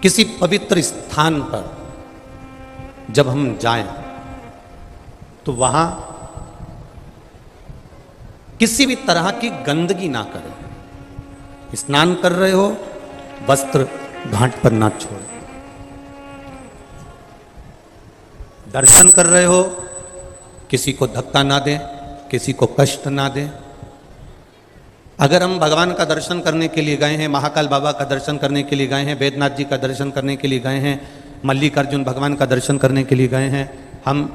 किसी पवित्र स्थान पर जब हम जाएं तो वहां किसी भी तरह की गंदगी ना करें। स्नान कर रहे हो, वस्त्र घाट पर ना छोड़ें। दर्शन कर रहे हो, किसी को धक्का ना दें, किसी को कष्ट ना दें। अगर हम भगवान का दर्शन करने के लिए गए हैं, महाकाल बाबा का दर्शन करने के लिए गए हैं, वेदनाथ जी का दर्शन करने के लिए गए हैं, मल्लिकार्जुन भगवान का दर्शन करने के लिए गए हैं, हम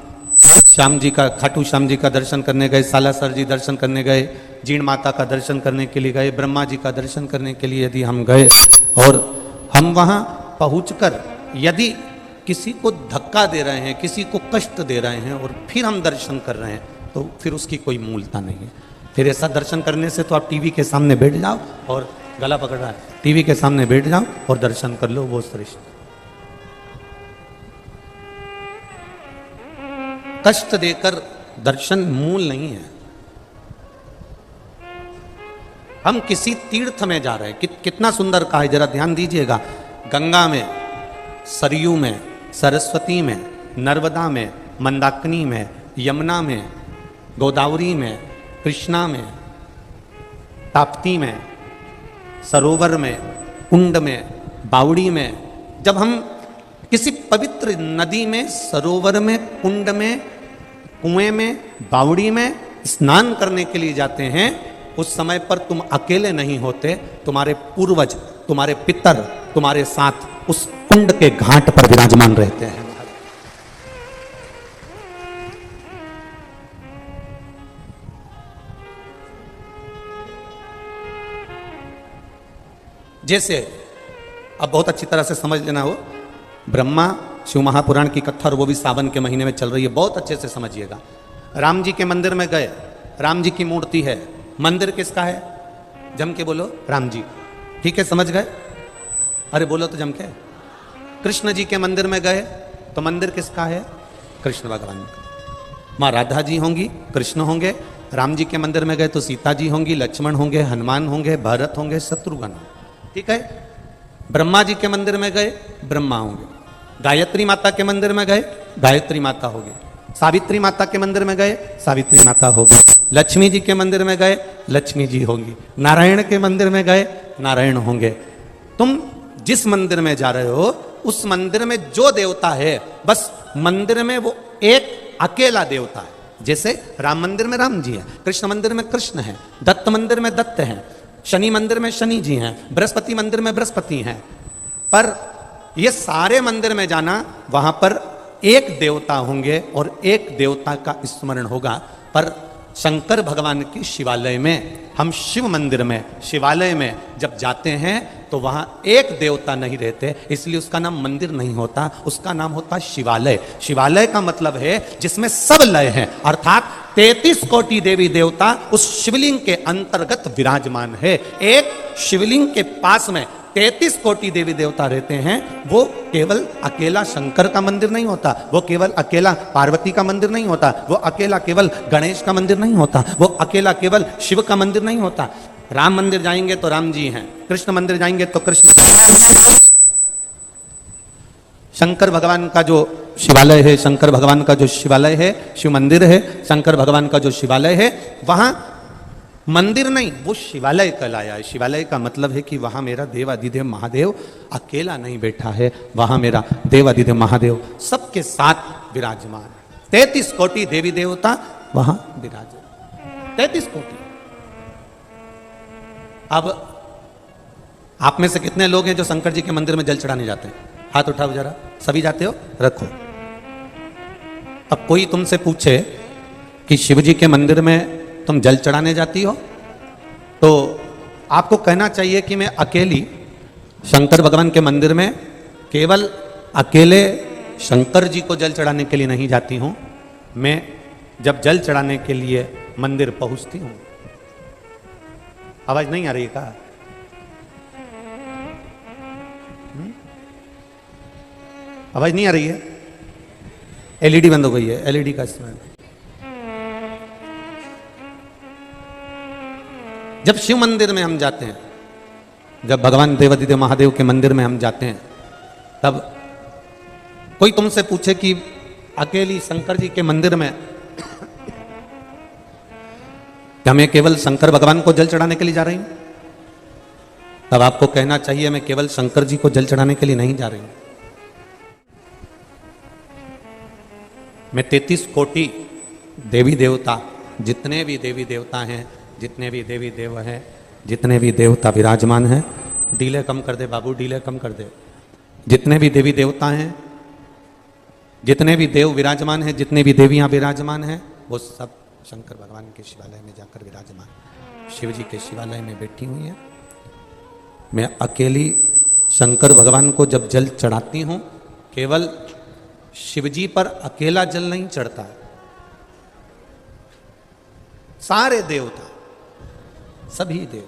श्याम जी का, खाटू श्याम जी का दर्शन करने गए, सालासर जी दर्शन करने गए, जीण माता का दर्शन करने के लिए गए, ब्रह्मा जी का दर्शन करने के लिए यदि हम गए और हम वहाँ पहुँचकर यदि किसी को धक्का दे रहे हैं, किसी को कष्ट दे रहे हैं और फिर हम दर्शन कर रहे हैं, तो फिर उसकी कोई मूलता नहीं है। फिर ऐसा दर्शन करने से तो आप टीवी के सामने बैठ जाओ, और गला पकड़ रहा है, टीवी के सामने बैठ जाओ और दर्शन कर लो, वो श्रेष्ठ। कष्ट देकर दर्शन मूल नहीं है। हम किसी तीर्थ में जा रहे हैं, कितना सुंदर कहा है, जरा ध्यान दीजिएगा। गंगा में, सरयू में, सरस्वती में, नर्मदा में, मंदाकिनी में, यमुना में, गोदावरी में, कृष्णा में, ताप्ती में, सरोवर में, कुंड में, बावड़ी में, जब हम किसी पवित्र नदी में, सरोवर में, कुंड में, कुएं में, बावड़ी में स्नान करने के लिए जाते हैं, उस समय पर तुम अकेले नहीं होते, तुम्हारे पूर्वज, तुम्हारे पितर तुम्हारे साथ उस कुंड के घाट पर विराजमान रहते हैं। जैसे अब बहुत अच्छी तरह से समझ लेना हो, ब्रह्मा शिव महापुराण की कथा, और वो भी सावन के महीने में चल रही है, बहुत अच्छे से समझिएगा। राम जी के मंदिर में गए, राम जी की मूर्ति है, मंदिर किसका है? जम के बोलो, राम जी। ठीक है, समझ गए? अरे बोलो तो जम के। कृष्ण जी के मंदिर में गए तो मंदिर किसका है? कृष्ण भगवान का। माँ राधा जी होंगी, कृष्ण होंगे। राम जी के मंदिर में गए तो सीता जी होंगी, लक्ष्मण होंगे, हनुमान होंगे, भरत होंगे, शत्रुघ्न। ठीक है। ब्रह्मा जी के मंदिर में गए, ब्रह्मा होंगे। गायत्री माता के मंदिर में गए, गायत्री माता होगी। सावित्री माता के मंदिर में गए, सावित्री माता होगी। लक्ष्मी जी के मंदिर में गए, लक्ष्मी जी होंगी। नारायण के मंदिर में गए, नारायण होंगे। तुम जिस मंदिर में जा रहे हो, उस मंदिर में जो देवता है, बस मंदिर में वो एक अकेला देवता है। जैसे राम मंदिर में राम जी है, कृष्ण मंदिर में कृष्ण है, दत्त मंदिर में दत्त हैं, शनि मंदिर में शनि जी हैं, बृहस्पति मंदिर में बृहस्पति हैं। पर ये सारे मंदिर में जाना, वहां पर एक देवता होंगे और एक देवता का स्मरण होगा। पर शंकर भगवान के शिवालय में, हम शिव मंदिर में, शिवालय में जब जाते हैं तो वहां एक देवता नहीं रहते, इसलिए उसका नाम मंदिर नहीं होता, उसका नाम होता शिवालय। शिवालय का मतलब है जिसमें सब लय हैं, अर्थात 33 कोटि देवी देवता उस शिवलिंग के अंतर्गत विराजमान है। एक शिवलिंग के पास में 33 कोटि देवी देवता रहते हैं। वो केवल अकेला शंकर का मंदिर नहीं होता, वो केवल अकेला पार्वती का मंदिर नहीं होता, वो अकेला केवल गणेश का मंदिर नहीं होता, वो अकेला केवल शिव का मंदिर नहीं होता। राम मंदिर जाएंगे तो राम जी हैं, कृष्ण मंदिर जाएंगे तो कृष्ण। शंकर भगवान का जो शिवालय है, शंकर भगवान का जो शिवालय है, शिव मंदिर है, शंकर भगवान का जो शिवालय है, वहां मंदिर नहीं, वो शिवालय कहलाया है। शिवालय का मतलब है कि वहां मेरा देवाधिदेव महादेव अकेला नहीं बैठा है, वहां मेरा देवाधिदेव महादेव सबके साथ विराजमान। 33 कोटि देवी देवता वहां विराजमान, 33 कोटि। अब आप में से कितने लोग हैं जो शंकर जी के मंदिर में जल चढ़ाने जाते हैं? हाथ उठाओ जरा। सभी जाते हो? रखो। अब कोई तुमसे पूछे कि शिव जी के मंदिर में तुम जल चढ़ाने जाती हो, तो आपको कहना चाहिए कि मैं अकेली शंकर भगवान के मंदिर में केवल अकेले शंकर जी को जल चढ़ाने के लिए नहीं जाती हूं, मैं जब जल चढ़ाने के लिए मंदिर पहुंचती हूं। आवाज नहीं आ रही है क्या? आवाज नहीं आ रही है? एलईडी बंद हो गई है, एलईडी का इस्तेमाल। जब शिव मंदिर में हम जाते हैं, जब भगवान देवाधिदेव महादेव के मंदिर में हम जाते हैं, तब कोई तुमसे पूछे कि अकेली शंकर जी के मंदिर में क्या मैं केवल शंकर भगवान को जल चढ़ाने के लिए जा रही हूं, तब आपको कहना चाहिए मैं केवल शंकर जी को जल चढ़ाने के लिए नहीं जा रही हूं, मैं 33 कोटि देवी देवता, जितने भी देवी देवता हैं, जितने भी देवी देव हैं, जितने भी देवता विराजमान हैं, डीले कम कर दे बाबू, डीले कम कर दे, जितने भी देवी देवता हैं, जितने भी देव विराजमान हैं, जितने भी देवियां विराजमान हैं, वो सब शंकर भगवान के शिवालय में जाकर विराजमान, शिव जी के शिवालय में बैठी हुई हैं। मैं अकेली शंकर भगवान को जब जल चढ़ाती हूं, केवल शिव जी पर अकेला जल नहीं चढ़ता, सारे देवता, सभी देव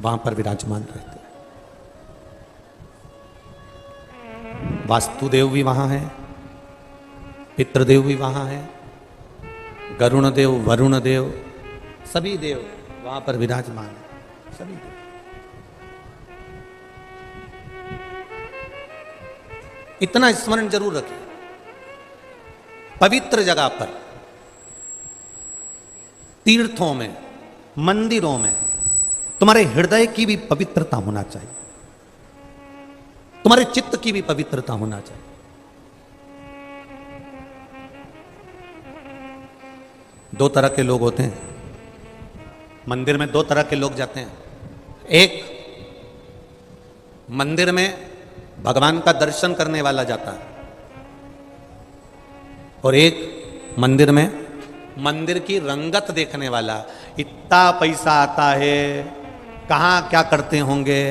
वहां पर विराजमान रहते हैं। वास्तुदेव भी वहां है, पितृदेव भी वहां है, गरुण देव, वरुण देव, सभी देव वहां पर विराजमान है, सभी देव। इतना स्मरण जरूर रखिए, पवित्र जगह पर, तीर्थों में, मंदिरों में तुम्हारे हृदय की भी पवित्रता होना चाहिए, तुम्हारे चित्त की भी पवित्रता होना चाहिए। दो तरह के लोग होते हैं मंदिर में, दो तरह के लोग जाते हैं। एक मंदिर में भगवान का दर्शन करने वाला जाता है, और एक मंदिर में मंदिर की रंगत देखने वाला। इतना पैसा आता है, कहाँ क्या करते होंगे,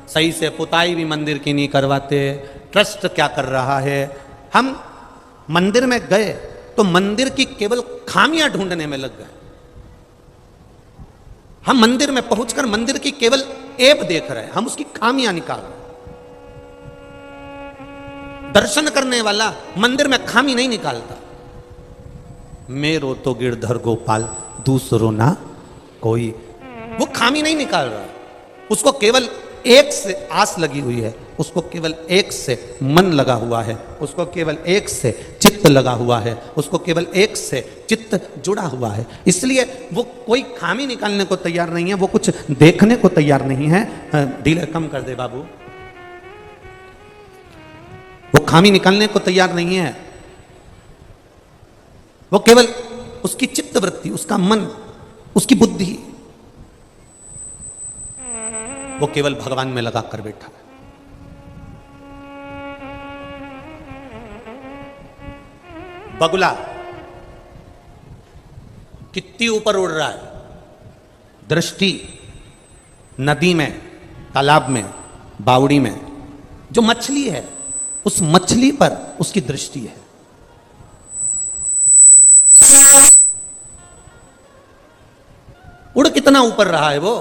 सही से पुताई भी मंदिर की नहीं करवाते, ट्रस्ट क्या कर रहा है। हम मंदिर में गए तो मंदिर की केवल खामियां ढूंढने में लग गए। हम मंदिर में पहुंचकर मंदिर की केवल ऐब देख रहे हैं, हम उसकी खामियां निकाल रहे हैं। दर्शन करने वाला मंदिर में खामी नहीं निकालता। मेरो तो गिरधर गोपाल दूसरो ना कोई, वो खामी नहीं निकाल रहा, उसको केवल एक से आस लगी हुई है, उसको केवल एक से मन लगा हुआ है, उसको केवल एक से चित्त लगा हुआ है, उसको केवल एक से चित्त जुड़ा हुआ है। इसलिए वो कोई खामी निकालने को तैयार नहीं है, वो कुछ देखने को तैयार नहीं है। डीले कम कर दे बाबू, वो खामी निकालने को तैयार नहीं है। वो केवल उसकी चित्त वृत्ति, उसका मन, उसकी बुद्धि, वो केवल भगवान में लगा कर बैठा है। बगुला कितनी ऊपर उड़ रहा है, दृष्टि नदी में, तालाब में, बावड़ी में जो मछली है, उस मछली पर उसकी दृष्टि है। उड़ कितना ऊपर रहा है वो,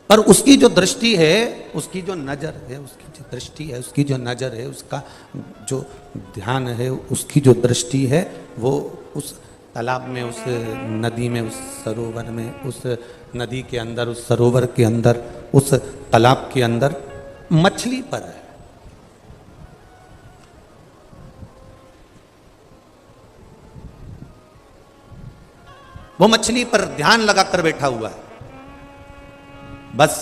पर उसकी जो दृष्टि है, उसकी जो नजर है, उसकी जो दृष्टि है, उसकी जो नजर है, उसका जो ध्यान है, उसकी जो दृष्टि है, वो उस तालाब में, उस नदी में, उस सरोवर में, उस नदी के अंदर, उस सरोवर के अंदर, उस तालाब के अंदर मछली पर है। वो मछली पर ध्यान लगाकर बैठा हुआ है। बस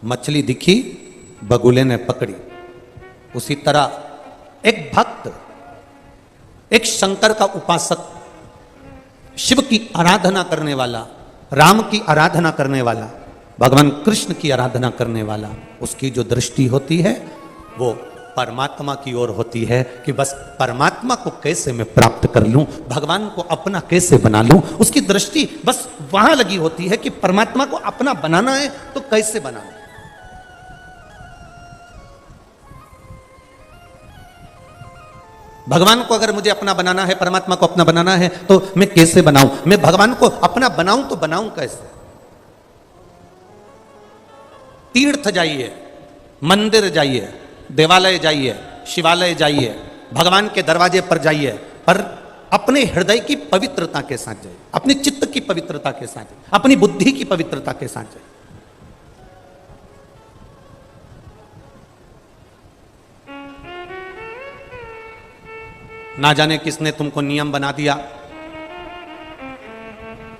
मछली दिखी, बगुले ने पकड़ी। उसी तरह एक भक्त, एक शंकर का उपासक, शिव की आराधना करने वाला, राम की आराधना करने वाला, भगवान कृष्ण की आराधना करने वाला, उसकी जो दृष्टि होती है वो परमात्मा की ओर होती है कि बस परमात्मा को कैसे मैं प्राप्त कर लूं, भगवान को अपना कैसे बना लूं। उसकी दृष्टि बस वहां लगी होती है कि परमात्मा को अपना बनाना है तो कैसे बनाऊं। भगवान को अगर मुझे अपना बनाना है, परमात्मा को अपना बनाना है, तो मैं कैसे बनाऊं, मैं भगवान को अपना बनाऊं तो बनाऊं कैसे। तीर्थ जाइए, मंदिर जाइए, देवालय जाइए, शिवालय जाइए, भगवान के दरवाजे पर जाइए, पर अपने हृदय की पवित्रता के साथ जाइए, अपने चित्त की पवित्रता के साथ, अपनी बुद्धि की पवित्रता के साथ जाइए। ना जाने किसने तुमको नियम बना दिया।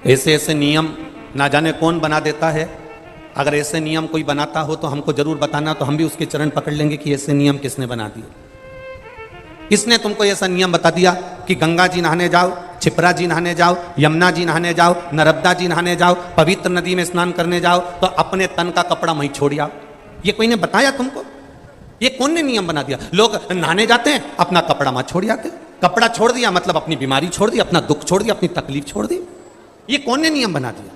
ऐसे ऐसे नियम ना जाने कौन बना देता है। अगर ऐसे नियम कोई बनाता हो तो हमको जरूर बताना, तो हम भी उसके चरण पकड़ लेंगे कि ऐसे नियम किसने बना दिए। किसने तुमको ऐसा नियम बता दिया कि गंगा जी नहाने जाओ, छिपरा जी नहाने जाओ, यमुना जी नहाने जाओ, नर्मदा जी नहाने जाओ, पवित्र नदी में स्नान करने जाओ तो अपने तन का कपड़ा वहीं छोड़ आओ? ये कोई ने बताया तुमको? ये कौन ने नियम बना दिया? लोग नहाने जाते हैं, अपना कपड़ा मत छोड़ जाते। कपड़ा छोड़ दिया मतलब अपनी बीमारी छोड़ दी, अपना दुख छोड़ दिया, अपनी तकलीफ छोड़ दी। ये कौन ने नियम बना दिया?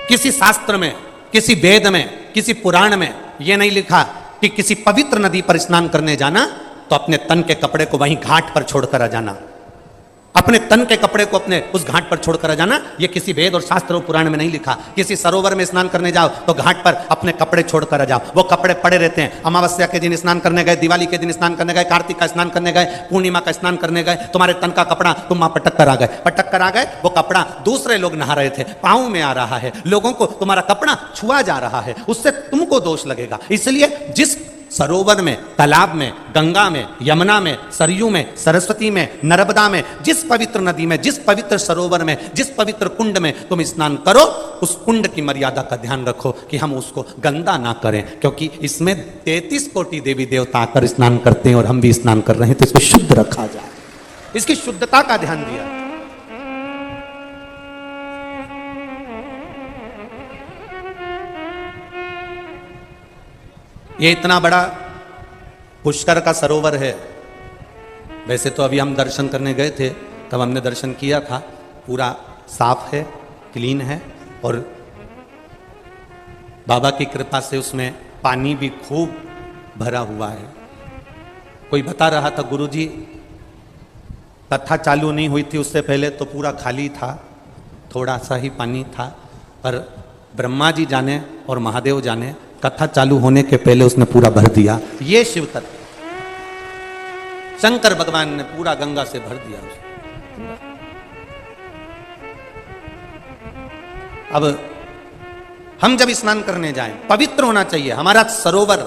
किसी शास्त्र में, किसी वेद में, किसी पुराण में यह नहीं लिखा कि किसी पवित्र नदी पर स्नान करने जाना तो अपने तन के कपड़े को वहीं घाट पर छोड़कर आ जाना। अपने तन के कपड़े को अपने उस घाट पर छोड़कर आ जाना, यह किसी वेद और शास्त्र और पुराण में नहीं लिखा। किसी सरोवर में स्नान करने जाओ तो घाट पर अपने कपड़े छोड़कर आ जाओ। वो कपड़े पड़े रहते हैं। अमावस्या के दिन स्नान करने गए, दिवाली के दिन स्नान करने गए, कार्तिक का स्नान करने गए, पूर्णिमा का स्नान करने गए, तुम्हारे तन का कपड़ा तुम वहां पटक कर आ गए। पटक कर आ गए, वो कपड़ा दूसरे लोग नहा रहे थे, पाँव में आ रहा है, लोगों को तुम्हारा कपड़ा छुआ जा रहा है, उससे तुमको दोष लगेगा। इसलिए जिस सरोवर में, तालाब में, गंगा में, यमुना में, सरयू में, सरस्वती में, नर्मदा में, जिस पवित्र नदी में, जिस पवित्र सरोवर में, जिस पवित्र कुंड में तुम स्नान करो, उस कुंड की मर्यादा का ध्यान रखो कि हम उसको गंदा ना करें, क्योंकि इसमें 33 कोटि देवी देवता आकर स्नान करते हैं और हम भी स्नान कर रहे हैं, तो इसको शुद्ध रखा जाए। इसकी शुद्धता का ध्यान दिया। ये इतना बड़ा पुष्कर का सरोवर है। वैसे तो अभी हम दर्शन करने गए थे, तब हमने दर्शन किया था, पूरा साफ है, क्लीन है, और बाबा की कृपा से उसमें पानी भी खूब भरा हुआ है। कोई बता रहा था, गुरुजी कथा चालू नहीं हुई थी उससे पहले तो पूरा खाली था, थोड़ा सा ही पानी था, पर ब्रह्मा जी जाने और महादेव जाने, कथा चालू होने के पहले उसने पूरा भर दिया। ये शिव तत्व, शंकर भगवान ने पूरा गंगा से भर दिया उसको। अब हम जब स्नान करने जाएं, पवित्र होना चाहिए हमारा सरोवर,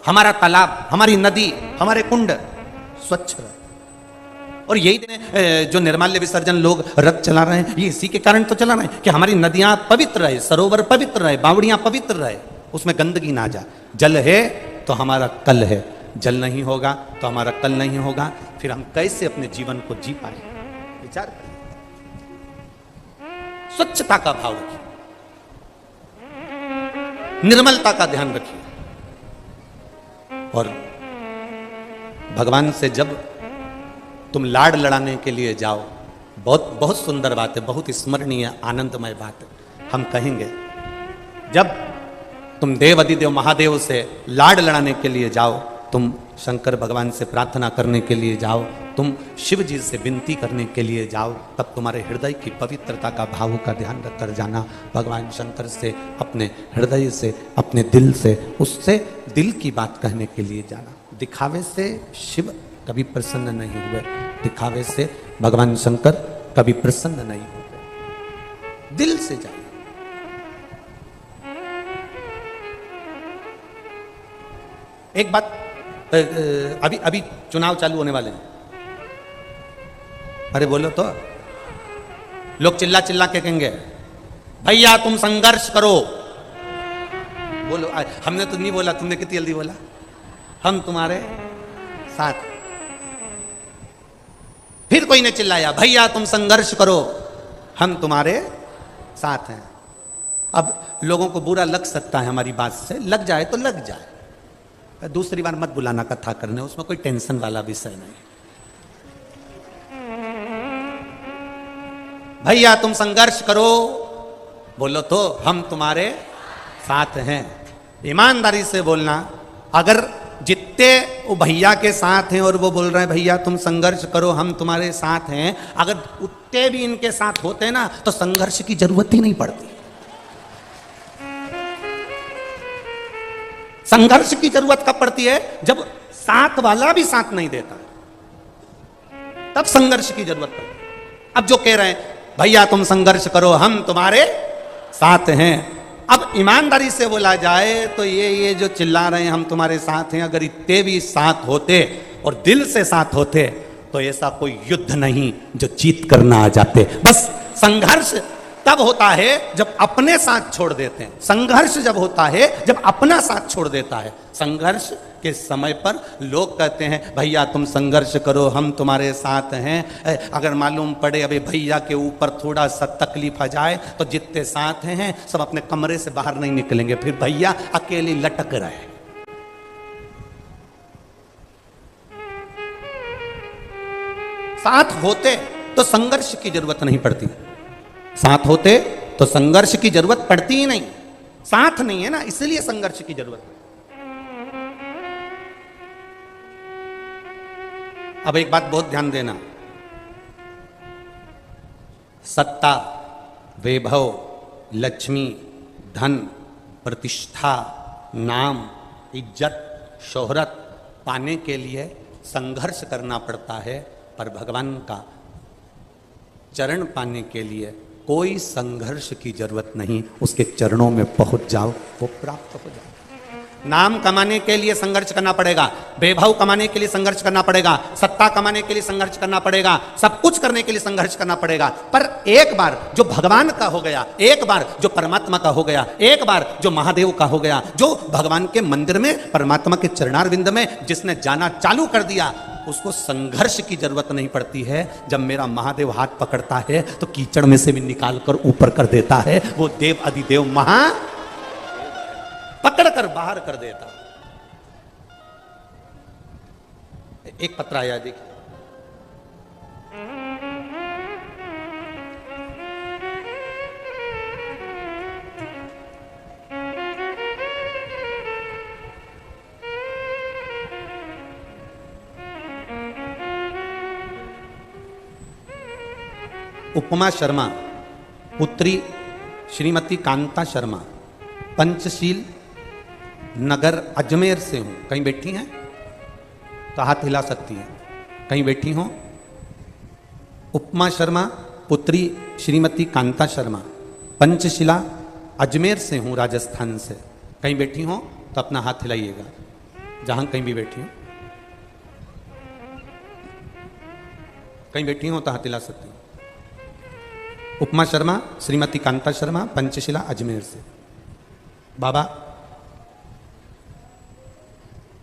हमारा तालाब, हमारी नदी, हमारे कुंड स्वच्छ रहे। और यही दिन जो निर्माल्य विसर्जन लोग रथ चला रहे हैं, ये इसी के कारण तो चला रहे हैं कि हमारी नदियां पवित्र रहे, सरोवर पवित्र रहे, बावड़ियां पवित्र रहे, उसमें गंदगी ना जाए। जल है तो हमारा कल है, जल नहीं होगा तो हमारा कल नहीं होगा। फिर हम कैसे अपने जीवन को जी पाए? विचार करें। स्वच्छता का भाव रखिए, निर्मलता का ध्यान रखिए, और भगवान से जब तुम लाड लड़ाने के लिए जाओ, बहुत बहुत सुंदर बात है, बहुत स्मरणीय आनंदमय बात है। हम कहेंगे जब तुम देव अधिदेव महादेव से लाड लड़ाने के लिए जाओ, तुम शंकर भगवान से प्रार्थना करने के लिए जाओ, तुम शिव जी से विनती करने के लिए जाओ, तब तुम्हारे हृदय की पवित्रता का भाव का ध्यान रखकर जाना। भगवान शंकर से अपने हृदय से, अपने दिल से, उससे दिल की बात कहने के लिए जाना। दिखावे से शिव कभी प्रसन्न नहीं हुए, दिखावे से भगवान शंकर कभी प्रसन्न नहीं हुए। दिल से जाइए। एक बात, अभी चुनाव चालू होने वाले हैं। अरे बोलो तो, लोग चिल्ला चिल्ला के कहेंगे भैया तुम संघर्ष करो। बोलो, हमने तो नहीं बोला, तुमने कितनी जल्दी बोला, हम तुम्हारे साथ। फिर कोई ने चिल्लाया भैया तुम संघर्ष करो, हम तुम्हारे साथ हैं। अब लोगों को बुरा लग सकता है हमारी बात से, लग जाए तो लग जाए, दूसरी बार मत बुलाना कथा करने, उसमें कोई टेंशन वाला विषय नहीं। भैया तुम संघर्ष करो, बोलो तो हम तुम्हारे साथ हैं। ईमानदारी से बोलना। अगर जितने वो भैया के साथ हैं और वो बोल रहे हैं भैया तुम संघर्ष करो हम तुम्हारे साथ हैं, अगर उतने भी इनके साथ होते ना तो संघर्ष की जरूरत ही नहीं पड़ती। संघर्ष की जरूरत कब पड़ती है? जब साथ वाला भी साथ नहीं देता, तब संघर्ष की जरूरत पड़ती है। अब जो कह रहे हैं भैया तुम संघर्ष करो हम तुम्हारे साथ हैं, अब ईमानदारी से बोला जाए तो ये जो चिल्ला रहे हैं हम तुम्हारे साथ हैं, अगर इतने भी साथ होते और दिल से साथ होते तो ऐसा कोई युद्ध नहीं जो जीत करना आ जाते। बस संघर्ष तब होता है जब अपने साथ छोड़ देते हैं, संघर्ष जब होता है जब अपना साथ छोड़ देता है। संघर्ष के समय पर लोग कहते हैं भैया तुम संघर्ष करो हम तुम्हारे साथ हैं। अगर मालूम पड़े अभी भैया के ऊपर थोड़ा सा तकलीफ आ जाए तो जितने साथ हैं सब अपने कमरे से बाहर नहीं निकलेंगे, फिर भैया अकेले लटक रहे। साथ होते तो संघर्ष की जरूरत नहीं पड़ती, साथ होते तो संघर्ष की जरूरत पड़ती ही नहीं। साथ नहीं है ना, इसलिए संघर्ष की जरूरत है। अब एक बात बहुत ध्यान देना, सत्ता, वैभव, लक्ष्मी, धन, प्रतिष्ठा, नाम, इज्जत, शोहरत पाने के लिए संघर्ष करना पड़ता है, पर भगवान का चरण पाने के लिए कोई संघर्ष की जरूरत नहीं। उसके चरणों में पहुंच जाओ, वो प्राप्त हो जाओ। नाम कमाने के लिए संघर्ष करना पड़ेगा, वैभव कमाने के लिए संघर्ष करना पड़ेगा, सत्ता कमाने के लिए संघर्ष करना पड़ेगा, सब कुछ करने के लिए संघर्ष करना पड़ेगा। पर एक बार जो भगवान का हो गया, एक बार जो परमात्मा का हो गया, एक बार जो महादेव का हो गया, जो भगवान के मंदिर में परमात्मा के चरणारविंद में जिसने जाना चालू कर दिया, उसको संघर्ष की जरूरत नहीं पड़ती है। जब मेरा महादेव हाथ पकड़ता है तो कीचड़ में से भी निकाल कर ऊपर कर देता है। वो देव अधिदेव महा पकड़ कर बाहर कर देता। एक पत्र आया देखिए, उपमा शर्मा पुत्री श्रीमती कांता शर्मा, पंचशील नगर अजमेर से हूं। कहीं बैठी हैं तो हाथ हिला सकती हैं, कहीं बैठी हो। उपमा शर्मा पुत्री श्रीमती कांता शर्मा, पंचशिला अजमेर से हूं, राजस्थान से। कहीं बैठी हो तो अपना हाथ हिलाइएगा, जहां कहीं भी बैठी हो। कहीं बैठी हो तो हाथ हिला सकती हो। उपमा शर्मा श्रीमती कांता शर्मा, पंचशिला अजमेर से। बाबा,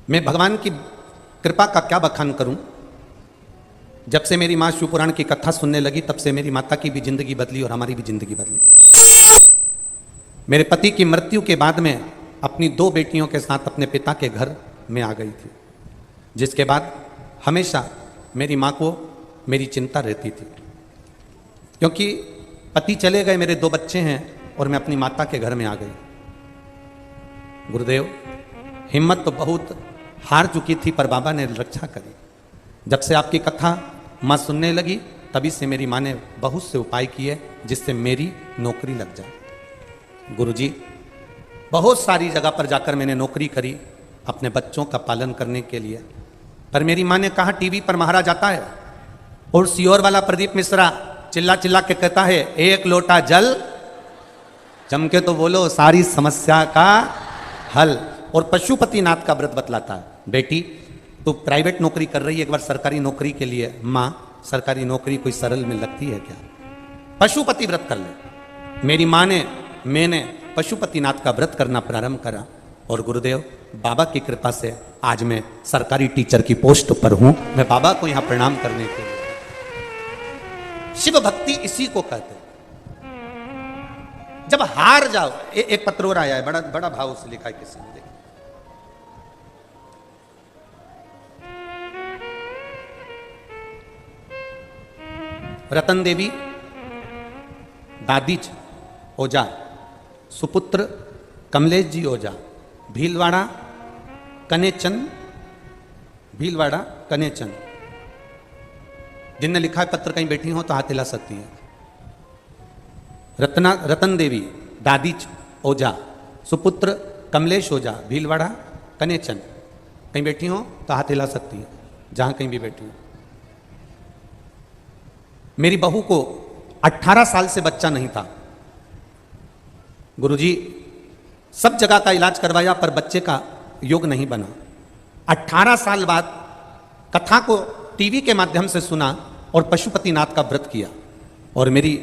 मैं भगवान की कृपा का क्या बखान करूं। जब से मेरी मां शिवपुराण की कथा सुनने लगी तब से मेरी माता की भी जिंदगी बदली और हमारी भी जिंदगी बदली। मेरे पति की मृत्यु के बाद में अपनी 2 बेटियों के साथ अपने पिता के घर में आ गई थी, जिसके बाद हमेशा मेरी मां को मेरी चिंता रहती थी, क्योंकि पति चले गए, मेरे 2 बच्चे हैं और मैं अपनी माता के घर में आ गई। गुरुदेव, हिम्मत तो बहुत हार चुकी थी पर बाबा ने रक्षा करी। जब से आपकी कथा माँ सुनने लगी तभी से मेरी माँ ने बहुत से उपाय किए जिससे मेरी नौकरी लग जाए। गुरुजी, बहुत सारी जगह पर जाकर मैंने नौकरी करी अपने बच्चों का पालन करने के लिए, पर मेरी माँ ने कहा टीवी पर महाराज आता है और सीहोर वाला प्रदीप मिश्रा चिल्ला चिल्ला के कहता है 1 लोटा जल चमके तो बोलो सारी समस्या का हल। और पशुपतिनाथ का व्रत बतलाता है, बेटी तू प्राइवेट नौकरी कर रही है, एक बार सरकारी नौकरी के लिए, माँ सरकारी नौकरी कोई सरल में लगती है क्या, पशुपति व्रत कर ले। मेरी माँ ने, मैंने पशुपतिनाथ का व्रत करना प्रारंभ करा और गुरुदेव बाबा की कृपा से आज मैं सरकारी टीचर की पोस्ट पर हूं। मैं बाबा को यहां प्रणाम करने के लिए। शिव भक्ति इसी को कहते हैं। जब हार जाओ, एक पत्र और आया है, बड़ा बड़ा भाव से लिखा है किसी ने, देखिए। रतन देवी दादीज ओझा, सुपुत्र कमलेश जी ओझा, भीलवाड़ा कनेचन, भीलवाड़ा कनेचन। जिनने लिखा है पत्र, कहीं बैठी हो तो हाथ हिला सकती है। रतन देवी दादीज ओझा, सुपुत्र कमलेश ओझा, भीलवाड़ा कनेचन। कहीं बैठी हो तो हाथ हिला सकती है, जहां कहीं भी बैठी हो। मेरी बहू को 18 साल से बच्चा नहीं था। गुरुजी, सब जगह का इलाज करवाया पर बच्चे का योग नहीं बना। 18 साल बाद कथा को टीवी के माध्यम से सुना और पशुपतिनाथ का व्रत किया। और मेरी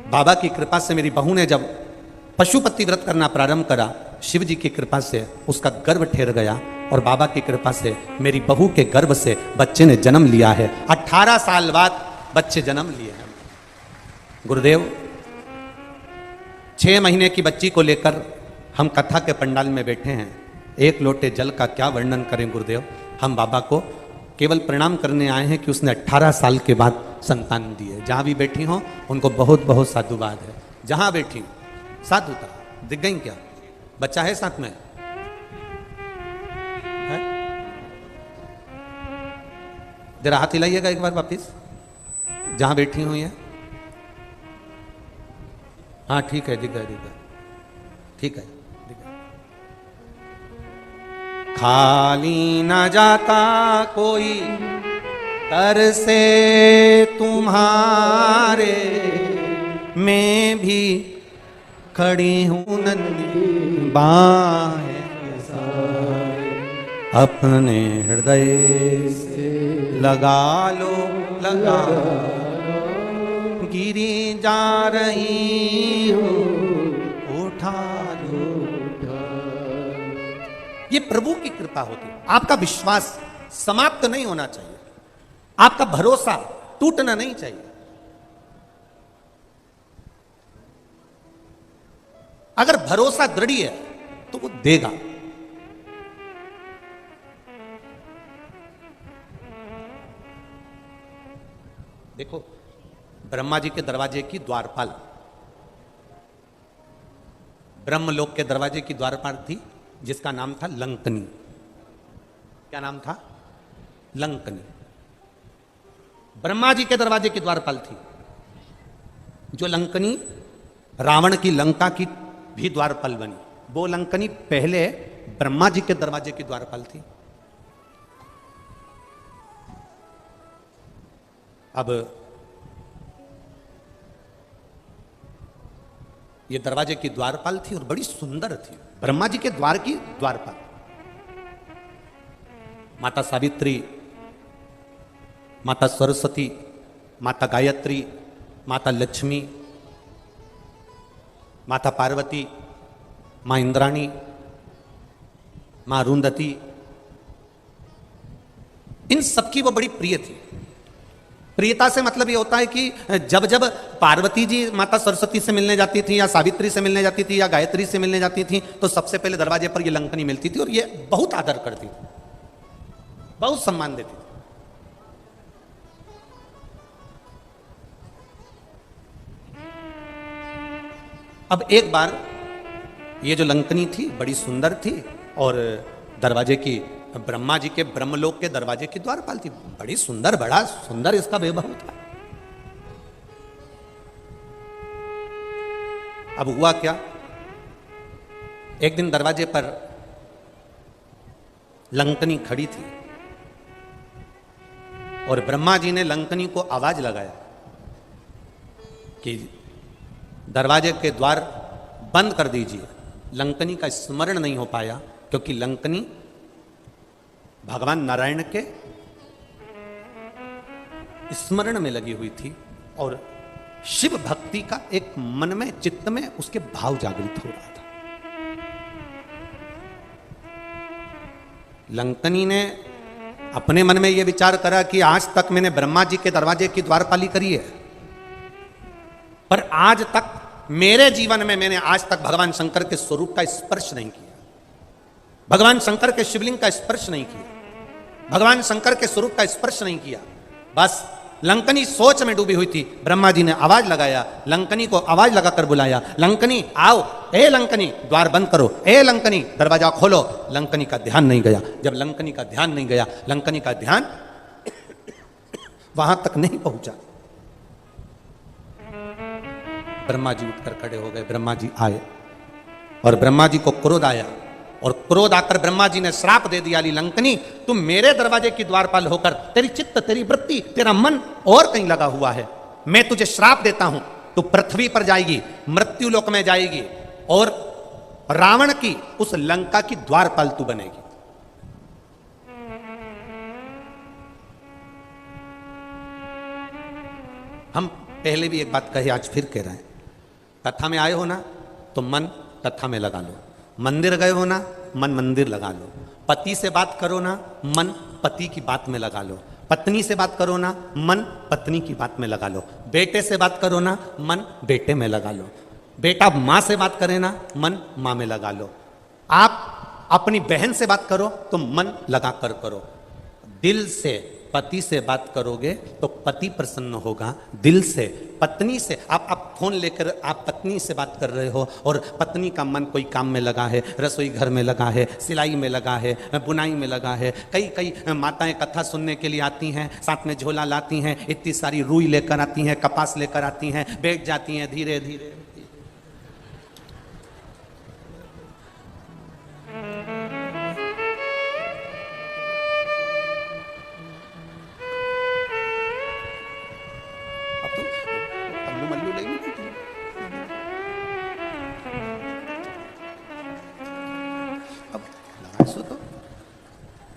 बाबा की कृपा से मेरी बहू ने जब पशुपति व्रत करना प्रारंभ करा, शिव जी की कृपा से उसका गर्भ ठहर गया और बाबा की कृपा से मेरी बहू के गर्भ से बच्चे ने जन्म लिया है। 18 साल बाद बच्चे जन्म लिए हैं। गुरुदेव 6 महीने की बच्ची को लेकर हम कथा के पंडाल में बैठे हैं। एक लोटे जल का क्या वर्णन करें गुरुदेव। हम बाबा को केवल प्रणाम करने आए हैं कि उसने 18 साल के बाद संतान दी है। जहां भी बैठी हो उनको बहुत बहुत साधुवाद है। जहां बैठी हो साधुता दिख गई क्या? बच्चा है साथ में है? जरा हाथ हिलाइएगा एक बार वापिस, जहां बैठी हुई है। हाँ ठीक है, दिख गया दिख गया, ठीक है दिख गया। खाली न जाता कोई तर से तुम्हारे, मैं भी खड़ी हूं नंदी बाहें अपने हृदय से लगा लो लगा लो, गिरी जा रही हूं उठा लो। ये प्रभु की कृपा होती है। आपका विश्वास समाप्त नहीं होना चाहिए, आपका भरोसा टूटना नहीं चाहिए। अगर भरोसा दृढ़ है तो वो देगा। देखो ब्रह्मा जी के दरवाजे की द्वारपाल, ब्रह्मलोक के दरवाजे की द्वारपाल थी जिसका नाम था लंकनी। क्या नाम था? लंकनी। ब्रह्मा जी के दरवाजे की द्वारपाल थी। जो लंकनी रावण की लंका की भी द्वारपाल बनी, वो लंकनी पहले ब्रह्मा जी के दरवाजे की द्वारपाल थी। अब ये दरवाजे की द्वारपाल थी और बड़ी सुंदर थी। ब्रह्मा जी के द्वार की द्वारपाल माता सावित्री, माता सरस्वती, माता गायत्री, माता लक्ष्मी, माता पार्वती, मां इंद्राणी, मां अरुंधति, इन सबकी वो बड़ी प्रिय थी। प्रियता से मतलब ये होता है कि जब जब पार्वती जी माता सरस्वती से मिलने जाती थी या सावित्री से मिलने जाती थी या गायत्री से मिलने जाती थी तो सबसे पहले दरवाजे पर ये लंकनी मिलती थी और ये बहुत आदर करती थी, बहुत सम्मान देती थी। अब एक बार ये जो लंकनी थी बड़ी सुंदर थी और दरवाजे की, ब्रह्मा जी के ब्रह्मलोक के दरवाजे की द्वारपाल थी। बड़ी सुंदर, बड़ा सुंदर इसका वैभव था। अब हुआ क्या, एक दिन दरवाजे पर लंकनी खड़ी थी और ब्रह्मा जी ने लंकनी को आवाज लगाया कि दरवाजे के द्वार बंद कर दीजिए। लंकनी का स्मरण नहीं हो पाया क्योंकि लंकनी भगवान नारायण के स्मरण में लगी हुई थी और शिव भक्ति का एक मन में, चित्त में उसके भाव जागृत हो रहा था। लंकनी ने अपने मन में यह विचार करा कि आज तक मैंने ब्रह्मा जी के दरवाजे की द्वारपाली करी है, पर आज तक मेरे जीवन में मैंने आज तक भगवान शंकर के स्वरूप का स्पर्श नहीं किया, भगवान शंकर के शिवलिंग का स्पर्श नहीं किया, भगवान शंकर के स्वरूप का स्पर्श नहीं किया। बस लंकनी सोच में डूबी हुई थी। ब्रह्मा जी ने आवाज लगाया, लंकनी को आवाज लगाकर बुलाया, लंकनी आओ, ए लंकनी द्वार बंद करो, ए लंकनी दरवाजा खोलो। लंकनी का ध्यान नहीं गया। जब लंकनी का ध्यान नहीं गया, लंकनी का ध्यान वहां तक नहीं पहुंचा। ब्रह्मा जी उठकर खड़े हो गए। ब्रह्मा जी आए और ब्रह्मा जी को क्रोध आया और क्रोध आकर ब्रह्मा जी ने श्राप दे दिया, लंकनी तुम मेरे दरवाजे की द्वारपाल होकर तेरी चित्त, तेरी वृत्ति, तेरा मन और कहीं लगा हुआ है। मैं तुझे श्राप देता हूं, तू पृथ्वी पर जाएगी, मृत्यु लोक में जाएगी और रावण की उस लंका की द्वारपाल तू बनेगी। हम पहले भी एक बात कही, आज फिर कह रहे हैं, कथा में आए हो ना तो मन कथा में लगा लो, मंदिर गए हो ना मन मंदिर लगा लो, पति से बात करो ना मन पति की बात में लगा लो, पत्नी से बात करो ना मन पत्नी की बात में लगा लो, बेटे से बात करो ना मन बेटे में लगा लो, बेटा माँ से बात करे ना मन माँ में लगा लो, आप अपनी बहन से बात करो तो मन लगा कर करो। दिल से पति से बात करोगे तो पति प्रसन्न होगा, दिल से पत्नी से आप फोन लेकर आप पत्नी से बात कर रहे हो और पत्नी का मन कोई काम में लगा है, रसोई घर में लगा है, सिलाई में लगा है, बुनाई में लगा है। कई कई माताएं कथा सुनने के लिए आती हैं, साथ में झोला लाती हैं, इतनी सारी रुई लेकर आती हैं, कपास लेकर आती हैं, बैठ जाती हैं धीरे धीरे।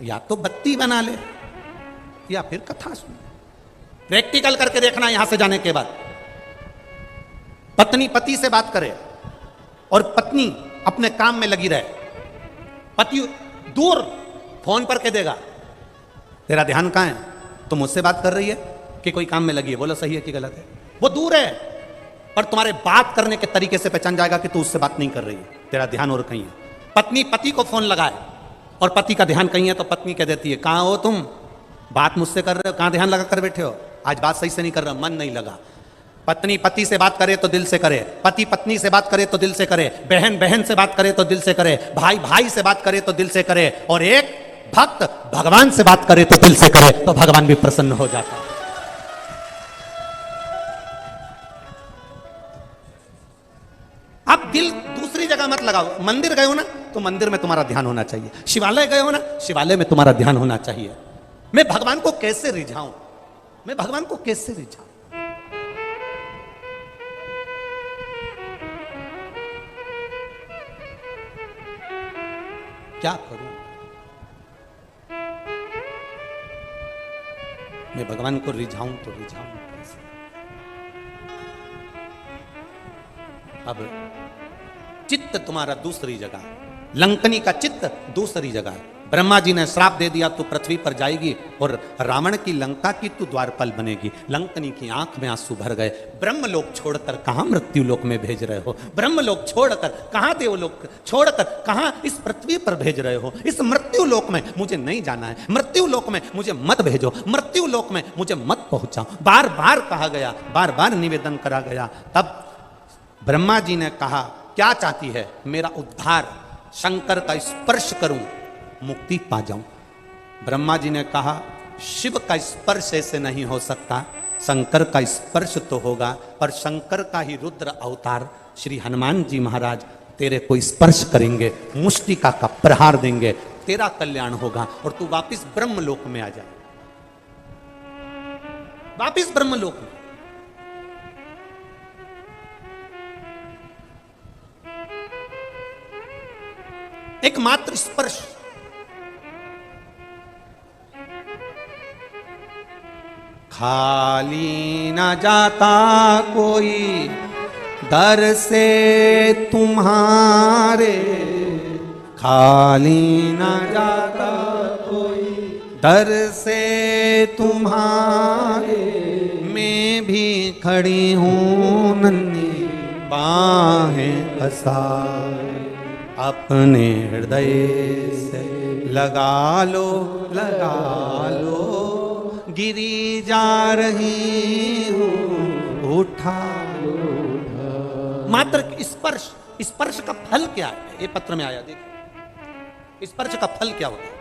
या तो बत्ती बना ले या फिर कथा सुन। प्रैक्टिकल करके देखना यहां से जाने के बाद। पत्नी पति से बात करे और पत्नी अपने काम में लगी रहे, पति दूर फोन पर कह देगा तेरा ध्यान कहां है, तुम मुझसे बात कर रही है कि कोई काम में लगी है, बोलो सही है कि गलत है। वो दूर है पर तुम्हारे बात करने के तरीके से पहचान जाएगा कि तू उससे बात नहीं कर रही है, तेरा ध्यान और कहीं है। पत्नी पति को फोन लगाए और पति का ध्यान कहीं है तो पत्नी कह देती है कहां हो तुम, बात मुझसे कर रहे हो, कहां ध्यान लगा कर बैठे हो, आज बात सही से नहीं कर रहा, मन नहीं लगा। पत्नी पति से बात करे तो दिल से करे, पति पत्नी से बात करे तो दिल से करे, बहन बहन से बात करे तो दिल से करे, भाई भाई से बात करे तो दिल से करे, और एक भक्त भगवान से बात करे तो दिल से करे, तो भगवान भी प्रसन्न हो जाता है। आप दिल दूसरी जगह मत लगाओ। मंदिर गए हो ना तो मंदिर में तुम्हारा ध्यान होना चाहिए, शिवालय गए हो ना शिवालय में तुम्हारा ध्यान होना चाहिए। मैं भगवान को कैसे रिझाऊं, मैं भगवान को कैसे रिझाऊं, क्या करूं, मैं भगवान को रिझाऊं तो रिझाऊं कैसे। अब चित्त तुम्हारा दूसरी जगह, लंकनी का चित्त दूसरी जगह। ब्रह्मा जी ने श्राप दे दिया तू पृथ्वी पर जाएगी और रावण की लंका की तू द्वारपाल बनेगी। लंकनी की आंख में आंसू भर गए। ब्रह्मलोक छोड़कर कहां मृत्यु लोक में भेज रहे हो, ब्रह्मलोक छोड़कर कहां देवलोक छोड़कर कहां इस पृथ्वी पर भेज रहे हो। इस मृत्यु लोक में मुझे नहीं जाना है, मृत्यु लोक में मुझे मत भेजो, मृत्यु लोक में मुझे मत पहुंचाओ। बार बार कहा गया, बार बार निवेदन करा गया। तब ब्रह्मा जी ने कहा क्या चाहती है, मेरा उद्धार, शंकर का स्पर्श करूं, मुक्ति पा जाऊं। ब्रह्मा जी ने कहा शिव का स्पर्श ऐसे नहीं हो सकता, शंकर का स्पर्श तो होगा, पर शंकर का ही रुद्र अवतार श्री हनुमान जी महाराज तेरे को स्पर्श करेंगे, मुष्टिका का प्रहार देंगे, तेरा कल्याण होगा और तू वापिस ब्रह्मलोक में आ जा, वापिस ब्रह्मलोक में। एकमात्र स्पर्श, खाली न जाता कोई दर से तुम्हारे, खाली न जाता कोई दर से तुम्हारे, मैं भी खड़ी हूँ नन्ही बाहें पसारे, अपने हृदय से लगा लो, लगा लो, गिरी जा रही हूँ उठा लो। मात्र स्पर्श, स्पर्श का फल क्या है, ये पत्र में आया, देखिए स्पर्श का फल क्या होता है।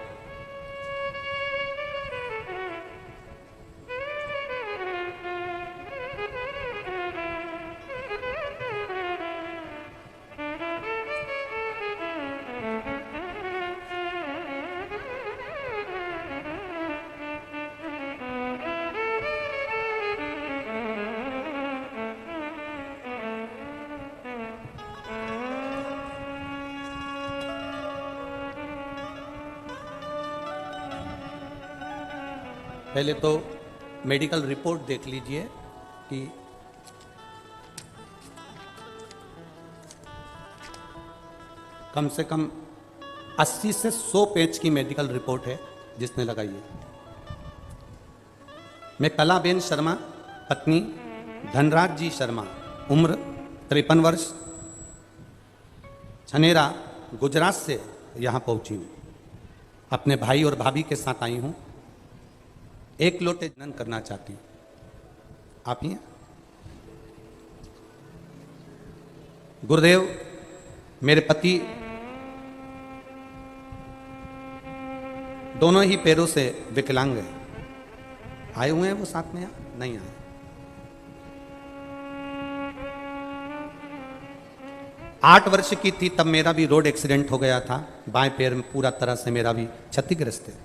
पहले तो मेडिकल रिपोर्ट देख लीजिए कि कम से कम 80 से 100 पेज की मेडिकल रिपोर्ट है जिसने लगाई है। मैं कलाबेन शर्मा, पत्नी धनराज जी शर्मा, उम्र 53 वर्ष, छनेरा गुजरात से यहाँ पहुँची हूँ। अपने भाई और भाभी के साथ आई हूँ। एक लोटे जनन करना चाहती हूँ। आप ही हैं? गुरुदेव, मेरे पति दोनों ही पैरों से विकलांग हैं। आए हुए हैं वो साथ में या नहीं आए? 8 वर्ष की थी तब मेरा भी रोड एक्सीडेंट हो गया था। बाएं पैर में पूरा तरह से मेरा भी क्षतिग्रस्त है।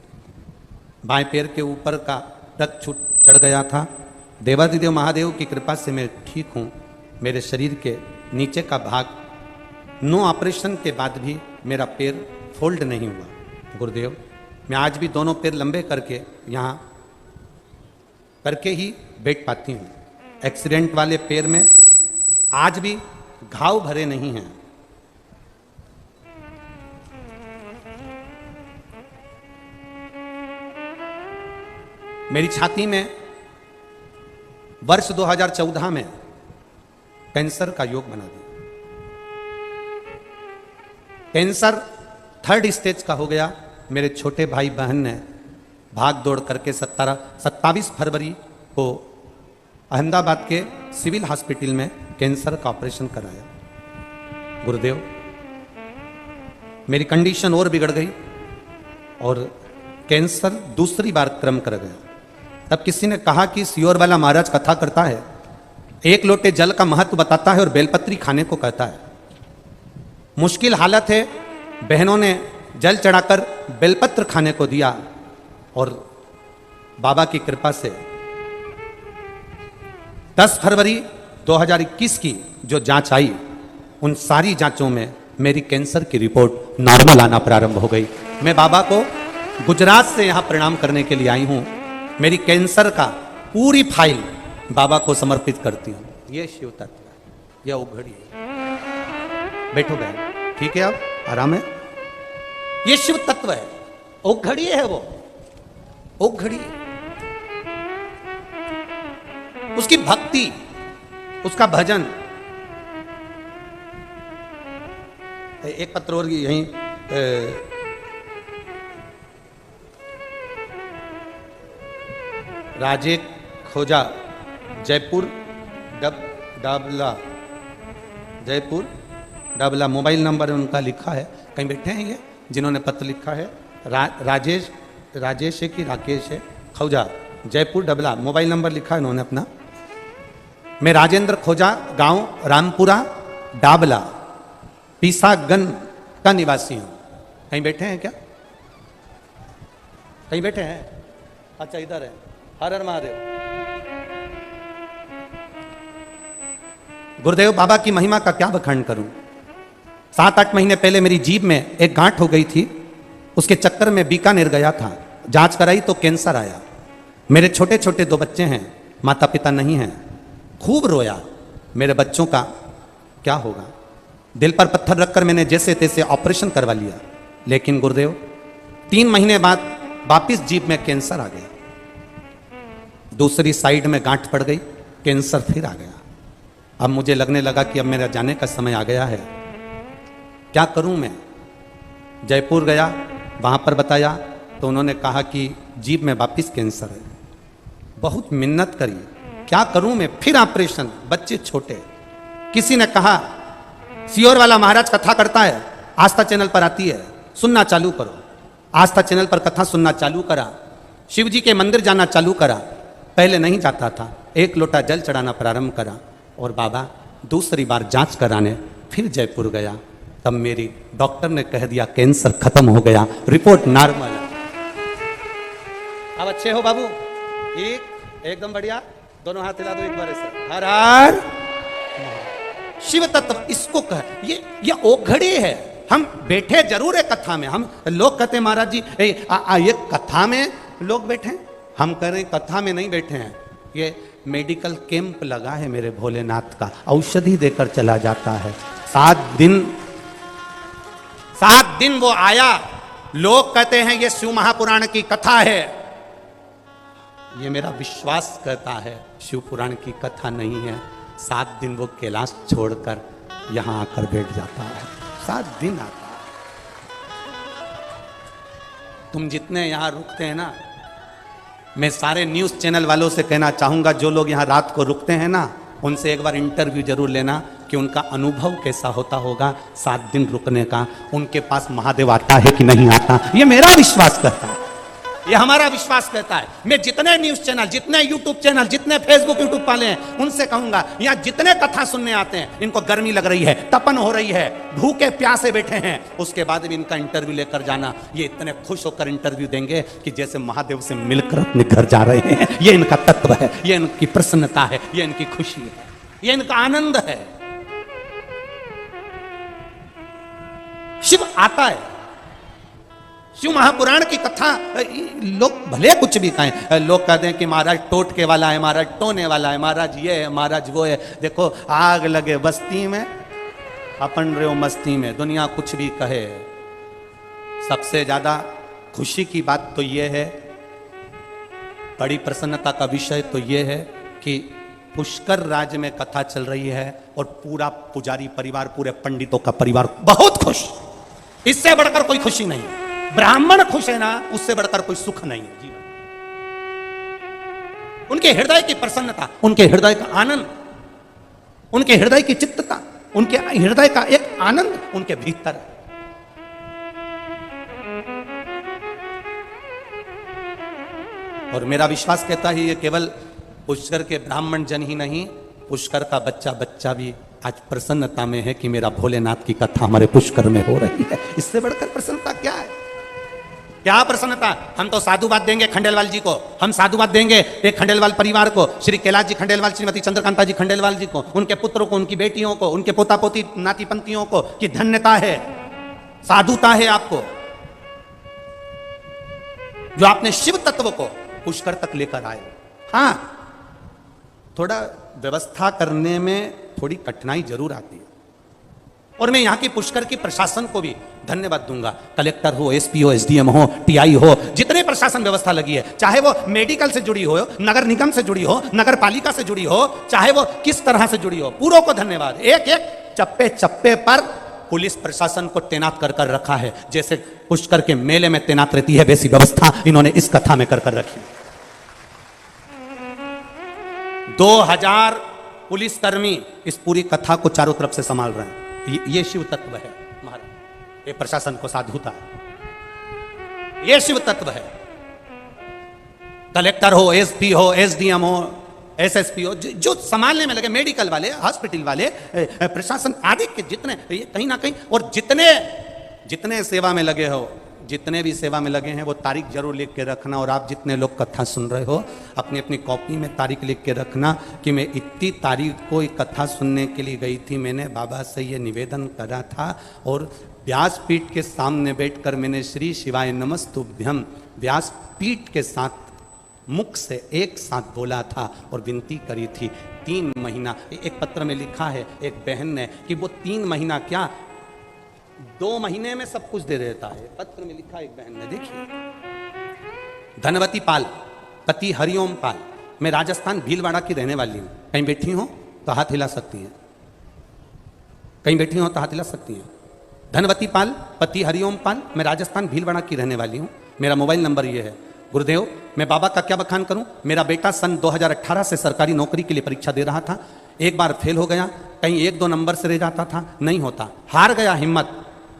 बाएं पैर के ऊपर का रक्त छूट चढ़ गया था। देवाधिदेव महादेव की कृपा से मैं ठीक हूँ। मेरे शरीर के नीचे का भाग 9 ऑपरेशन के बाद भी मेरा पैर फोल्ड नहीं हुआ। गुरुदेव, मैं आज भी दोनों पैर लंबे करके यहाँ करके ही बैठ पाती हूँ। एक्सीडेंट वाले पैर में आज भी घाव भरे नहीं हैं। मेरी छाती में वर्ष 2014 में कैंसर का योग बना दिया। कैंसर 3rd स्टेज का हो गया। मेरे छोटे भाई बहन ने भाग दौड़ करके 27 फरवरी को अहमदाबाद के सिविल हॉस्पिटल में कैंसर का ऑपरेशन कराया। गुरुदेव, मेरी कंडीशन और बिगड़ गई और कैंसर दूसरी बार क्रम कर गया। तब किसी ने कहा कि सियोर वाला महाराज कथा करता है, 1 लोटे जल का महत्व बताता है और बेलपत्री खाने को कहता है। मुश्किल हालत है, बहनों ने जल चढ़ाकर बेलपत्र खाने को दिया और बाबा की कृपा से 10 फरवरी 2021 की जो जांच आई, उन सारी जांचों में मेरी कैंसर की रिपोर्ट नॉर्मल आना प्रारंभ हो गई। मैं बाबा को गुजरात से यहां प्रणाम करने के लिए आई हूं। मेरी कैंसर का पूरी फाइल बाबा को समर्पित करती हूं। ये शिव तत्व है, यह उघड़ी है। बैठो बहन, ठीक है, अब आराम है। ये शिव तत्व है, उघड़ी है, वो उघड़ी है। उसकी भक्ति, उसका भजन। एक पत्र और यहीं राजे खोजा, जयपुर डाबला, जयपुर डाबला। मोबाइल नंबर उनका लिखा है, कहीं बैठे हैं ये जिन्होंने पत्र लिखा है। राजेश है कि राकेश है, खोजा, जयपुर डबला। मोबाइल नंबर लिखा है उन्होंने अपना। मैं राजेंद्र खोजा, गांव रामपुरा, डाबला, पीसागन का निवासी हूं। कहीं बैठे हैं क्या? कहीं बैठे हैं? अच्छा, इधर है। हर हर महादेव। गुरुदेव, बाबा की महिमा का क्या बखान करूं। 7-8 महीने पहले मेरी जीभ में एक गांठ हो गई थी। उसके चक्कर में बीकानेर गया था, जांच कराई तो कैंसर आया। मेरे छोटे छोटे 2 बच्चे हैं, माता पिता नहीं हैं। खूब रोया। मेरे बच्चों का क्या होगा। दिल पर पत्थर रखकर मैंने जैसे तैसे ऑपरेशन करवा लिया। लेकिन गुरुदेव, 3 महीने बाद वापिस जीभ में कैंसर आ गया। दूसरी साइड में गांठ पड़ गई, कैंसर फिर आ गया। अब मुझे लगने लगा कि अब मेरा जाने का समय आ गया है। क्या करूं मैं? जयपुर गया, वहां पर बताया तो उन्होंने कहा कि जीभ में वापिस कैंसर है। बहुत मिन्नत करी, क्या करूं मैं? फिर ऑपरेशन, बच्चे छोटे। किसी ने कहा सियोर वाला महाराज कथा करता है, आस्था चैनल पर आती है, सुनना चालू करो। आस्था चैनल पर कथा सुनना चालू करा। शिव जी के मंदिर जाना चालू करा। पहले नहीं जाता था। 1 लोटा जल चढ़ाना प्रारंभ करा और बाबा दूसरी बार जांच कराने फिर जयपुर गया। तब मेरी डॉक्टर ने कह दिया कैंसर खत्म हो गया, रिपोर्ट नॉर्मल है। अब अच्छे हो बाबू? ठीक, एकदम बढ़िया। दोनों हाथ हिला दो एक बार से। हर हर शिव तत्व इसको कह। ये ओघड़ी है। हम बैठे जरूर है कथा में। हम लोग कहते महाराज जी ये कथा में लोग बैठे, हम कह रहे हैं कथा में नहीं बैठे हैं, ये मेडिकल कैंप लगा है मेरे भोलेनाथ का, औषधि देकर चला जाता है। 7 दिन वो आया, लोग कहते हैं ये शिव महापुराण की कथा है, ये मेरा विश्वास कहता है शिव पुराण की कथा नहीं है। 7 दिन वो कैलाश छोड़कर यहां आकर बैठ जाता है, 7 दिन आता है। तुम जितने यहां रुकते हैं ना, मैं सारे न्यूज चैनल वालों से कहना चाहूंगा, जो लोग यहां रात को रुकते हैं ना, उनसे एक बार इंटरव्यू जरूर लेना कि उनका अनुभव कैसा होता होगा 7 दिन रुकने का, उनके पास महादेव आता है कि नहीं आता। ये मेरा विश्वास कहता है, ये हमारा विश्वास कहता है। मैं जितने न्यूज चैनल, जितने यूट्यूब चैनल, जितने फेसबुक यूट्यूब वाले हैं, उनसे कहूंगा यहाँ जितने कथा सुनने आते हैं, इनको गर्मी लग रही है, तपन हो रही है, भूखे प्यासे बैठे हैं, उसके बाद भी इनका इंटरव्यू लेकर जाना। ये इतने खुश होकर इंटरव्यू देंगे कि जैसे महादेव से मिलकर अपने घर जा रहे हैं। ये इनका तत्व है, ये इनकी प्रसन्नता है, ये इनकी खुशी है, ये इनका आनंद है। शिव आता है। शिव महापुराण की कथा, लोग भले कुछ भी कहें, लोग कहते हैं कि महाराज टोटके वाला है, महाराज टोने वाला है, महाराज ये है, महाराज वो है। देखो, आग लगे बस्ती में, अपन रहे हो मस्ती में। दुनिया कुछ भी कहे, सबसे ज्यादा खुशी की बात तो ये है, बड़ी प्रसन्नता का विषय तो ये है कि पुष्कर राज्य में कथा चल रही है और पूरा पुजारी परिवार, पूरे पंडितों का परिवार बहुत खुश। इससे बढ़कर कोई खुशी नहीं है। ब्राह्मण खुश है ना, उससे बढ़कर कोई सुख नहीं है जीवन। उनके हृदय की प्रसन्नता, उनके हृदय का आनंद, उनके हृदय की चित्तता, उनके हृदय का एक आनंद उनके भीतर है। और मेरा विश्वास कहता है ये केवल पुष्कर के ब्राह्मण जन ही नहीं, पुष्कर का बच्चा बच्चा भी आज प्रसन्नता में है कि मेरा भोलेनाथ की कथा हमारे पुष्कर में हो रही है। इससे बढ़कर प्रसन्नता क्या है? क्या प्रसन्नता? हम तो साधुवाद देंगे खंडेलवाल जी को, हम साधुवाद देंगे एक खंडेलवाल परिवार को, श्री कैलाश जी खंडेलवाल, श्रीमती चंद्रकांता जी खंडेलवाल जी को, उनके पुत्रों को, उनकी बेटियों को, उनके पोता पोती नाती पंतियों को, कि धन्यता है, साधुता है आपको, जो आपने शिव तत्व को पुष्कर तक लेकर आए। हाँ, थोड़ा व्यवस्था करने में थोड़ी कठिनाई जरूर आती है, और मैं यहाँ की पुष्कर की प्रशासन को भी धन्यवाद दूंगा। कलेक्टर हो, एसपी हो, एसडीएम हो, टीआई हो, जितने प्रशासन व्यवस्था लगी है, चाहे वो मेडिकल से जुड़ी हो, नगर निगम से जुड़ी हो, नगर पालिका से जुड़ी हो, चाहे वो किस तरह से जुड़ी हो, पूरों को धन्यवाद। एक एक चप्पे चप्पे पर पुलिस प्रशासन को तैनात कर कर रखा है। जैसे पुष्कर के मेले में तैनात रहती है, वैसी व्यवस्था इन्होंने इस कथा में कर कर रखी। 2000 पुलिसकर्मी इस पूरी कथा को चारों तरफ से संभाल रहे हैं। ये शिव तत्व है महाराज, ये प्रशासन को साधुता है, ये शिव तत्व है। कलेक्टर हो, एसपी हो, एसडीएम हो, एसएसपी हो, जो संभालने में लगे, मेडिकल वाले, हॉस्पिटल वाले, प्रशासन आदि के जितने, कहीं ना कहीं, और जितने सेवा में लगे हो, जितने भी सेवा में लगे हैं, वो तारीख जरूर लिख के रखना। और आप जितने लोग कथा सुन रहे हो, अपनी अपनी कॉपी में तारीख लिख के रखना कि मैं इतनी तारीख को एक कथा सुनने के लिए गई थी, मैंने बाबा से ये निवेदन करा था, और व्यासपीठ के सामने बैठकर मैंने श्री शिवाय नमस्तुभ्यम व्यासपीठ के साथ मुख से एक साथ बोला था और विनती करी थी। 3 महीना, एक पत्र में लिखा है एक बहन ने कि वो 3 महीना क्या, 2 महीने में सब कुछ दे देता है। पत्र में लिखा एक बहन ने, देखिए, धनवती पाल, पति हरिओम पाल, मैं राजस्थान भीलवाड़ा की रहने वाली हूं। कहीं बैठी हो तो हाथ हिला सकती हैं, कहीं बैठी हो तो हाथ हिला सकती हैं। धनवती पाल, पति हरिओम पाल, मैं राजस्थान भीलवाड़ा की रहने वाली हूं। मेरा मोबाइल नंबर ये है। गुरुदेव, मैं बाबा का क्या बखान करूं। मेरा बेटा सन 2018 से सरकारी नौकरी के लिए परीक्षा दे रहा था, एक बार फेल हो गया, कहीं 1-2 नंबर से रह जाता था, नहीं होता, हार गया हिम्मत।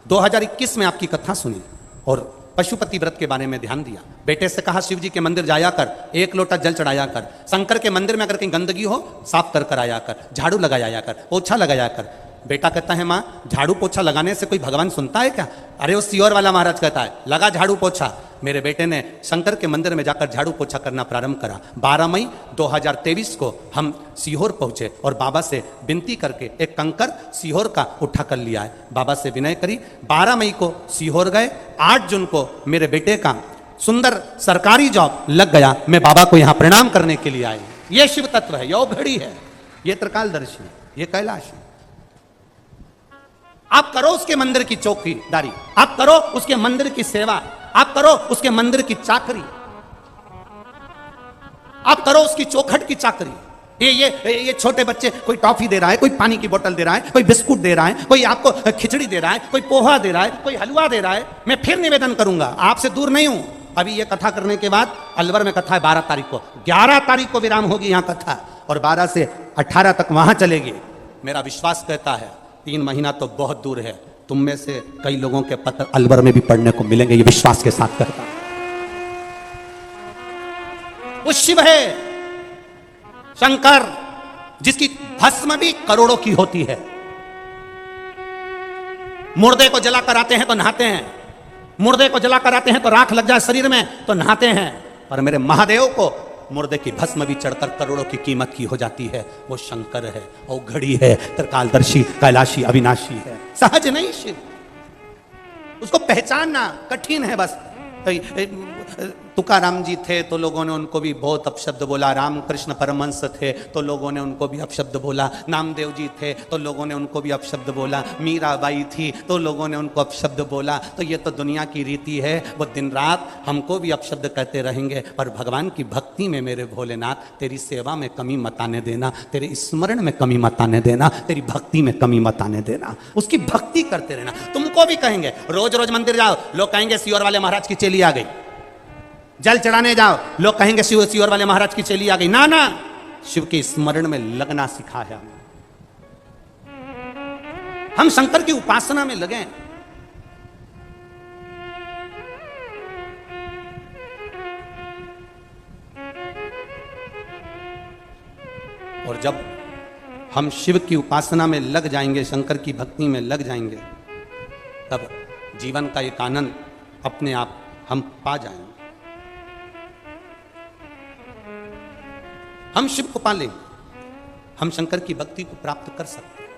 2021 में आपकी कथा सुनी और पशुपति व्रत के बारे में ध्यान दिया। बेटे से कहा शिव जी के मंदिर जाया कर, 1 लोटा जल चढ़ाया कर, शंकर के मंदिर में अगर कहीं गंदगी हो साफ कर कर आया कर, झाड़ू लगाया कर, पोछा लगाया कर। बेटा कहता है, माँ झाड़ू पोछा लगाने से कोई भगवान सुनता है क्या? अरे वो सियोर वाला महाराज कहता है, लगा झाड़ू पोछा। मेरे बेटे ने शंकर के मंदिर में जाकर झाड़ू पोछा करना प्रारंभ करा। 12 मई 2023 को हम सीहोर पहुंचे और बाबा से विनती करके एक कंकर सीहोर का उठा कर लिया है। बाबा से विनय करी, 12 मई को सीहोर गए। 8 जून को मेरे बेटे का सुंदर सरकारी जॉब लग गया, मैं बाबा को यहां प्रणाम करने के लिए आई। ये शिव तत्व है, यो घड़ी है, ये त्रिकालदर्शी है, ये कैलाश है। आप करो उसके मंदिर की चौकीदारी, आप करो उसके मंदिर की सेवा, आप करो उसके मंदिर की चाकरी, आप करो उसकी चौखट की चाकरी। ये छोटे बच्चे, कोई टॉफी दे रहा है, कोई पानी की बोतल दे रहा है, कोई बिस्कुट दे रहा है, कोई आपको खिचड़ी दे रहा है, कोई पोहा दे रहा है, कोई हलवा दे रहा है। मैं फिर निवेदन करूंगा, आपसे दूर नहीं हूं। अभी ये कथा करने के बाद अलवर में कथा है 12 तारीख को, 11 तारीख को विराम होगी यहां कथा, और 12 से 18 तक वहां चलेगी। मेरा विश्वास कहता है 3 महीना तो बहुत दूर है, तुम में से कई लोगों के पत्र अलवर में भी पढ़ने को मिलेंगे, ये विश्वास के साथ कहता हूं। वो शिव है शंकर, जिसकी भस्म भी करोड़ों की होती है। मुर्दे को जलाकर आते हैं तो नहाते हैं, मुर्दे को जलाकर आते हैं तो राख लग जाए शरीर में तो नहाते हैं, पर मेरे महादेव को मुर्दे की भस्म भी चढ़कर करोड़ों की कीमत की हो जाती है। वो शंकर है, वो घड़ी है, त्रिकालदर्शी, कैलाशी, अविनाशी है, सहज नहीं शिव। उसको पहचानना कठिन है। बस तुकाराम जी थे तो लोगों ने उनको भी बहुत अपशब्द बोला, रामकृष्ण परमहंस थे तो लोगों ने उनको भी अपशब्द बोला, नामदेव जी थे तो लोगों ने उनको भी अपशब्द बोला, मीराबाई थी तो लोगों ने उनको अपशब्द बोला। तो ये तो दुनिया की रीति है, वो दिन रात हमको भी अपशब्द कहते रहेंगे। पर भगवान की भक्ति में मेरे भोलेनाथ तेरी सेवा में कमी मत आने देना, तेरे स्मरण में कमी मत आने देना, तेरी भक्ति में कमी मत आने देना। उसकी भक्ति करते रहना। तुमको भी कहेंगे रोज रोज मंदिर जाओ, लोग कहेंगे सियोर वाले महाराज की चेली आ गई। जल चढ़ाने जाओ, लोग कहेंगे सियोर वाले महाराज की चेली आ गई। ना ना, शिव के स्मरण में लगना सिखा है हम शंकर की उपासना में लगे। और जब हम शिव की उपासना में लग जाएंगे, शंकर की भक्ति में लग जाएंगे, तब जीवन का एक आनंद अपने आप हम पा जाएंगे। हम शिव को पा लेंगे, हम शंकर की भक्ति को प्राप्त कर सकते हैं,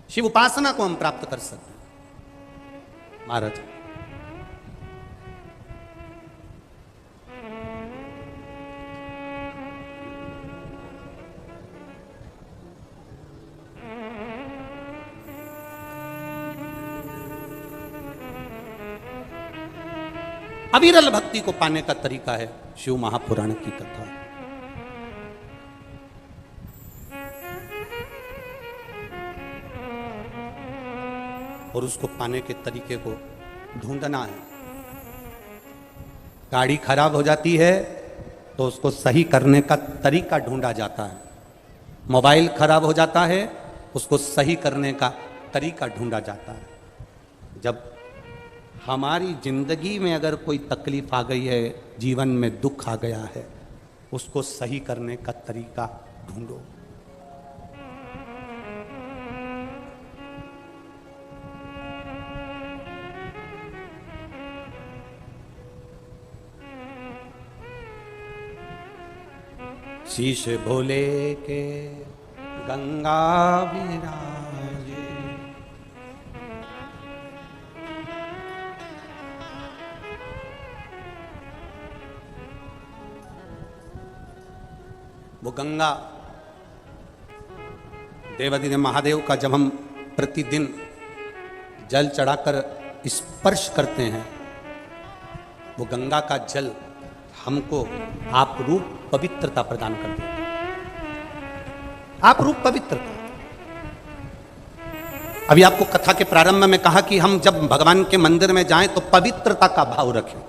शिव उपासना को हम प्राप्त कर सकते हैं। महाराज अविरल भक्ति को पाने का तरीका है शिव महापुराण की कथा। और उसको पाने के तरीके को ढूंढना है। गाड़ी खराब हो जाती है तो उसको सही करने का तरीका ढूंढा जाता है। मोबाइल खराब हो जाता है, उसको सही करने का तरीका ढूंढा जाता है। जब हमारी जिंदगी में अगर कोई तकलीफ आ गई है, जीवन में दुख आ गया है, उसको सही करने का तरीका ढूंढो। शीश भोले के गंगा विराजे, वो गंगा देवाधिदेव महादेव का जब हम प्रतिदिन जल चढ़ाकर स्पर्श करते हैं, वो गंगा का जल हमको आप रूप पवित्रता प्रदान कर देता है। आप रूप पवित्रता। अभी आपको कथा के प्रारंभ में कहा कि हम जब भगवान के मंदिर में जाएं तो पवित्रता का भाव रखें।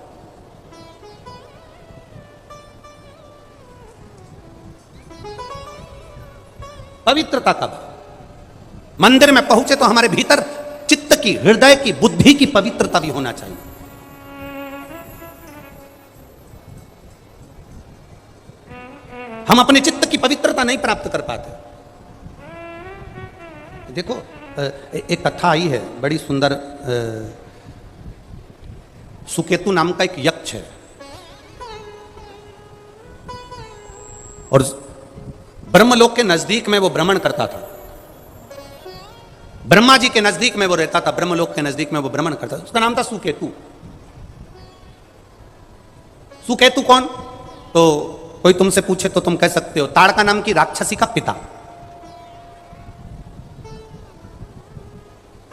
पवित्रता का भाव। मंदिर में पहुंचे तो हमारे भीतर चित्त की, हृदय की, बुद्धि की पवित्रता भी होना चाहिए। हम अपने चित्त की पवित्रता नहीं प्राप्त कर पाते। देखो एक कथा आई है बड़ी सुंदर। सुकेतु नाम का एक यक्ष है और ब्रह्मलोक के नजदीक में वो भ्रमण करता था। ब्रह्मा जी के नजदीक में वो रहता था, ब्रह्मलोक के नजदीक में वो भ्रमण करता था। उसका नाम था सुकेतु। सुकेतु कौन? तो कोई तुमसे पूछे तो तुम कह सकते हो ताड़का नाम की राक्षसी का पिता।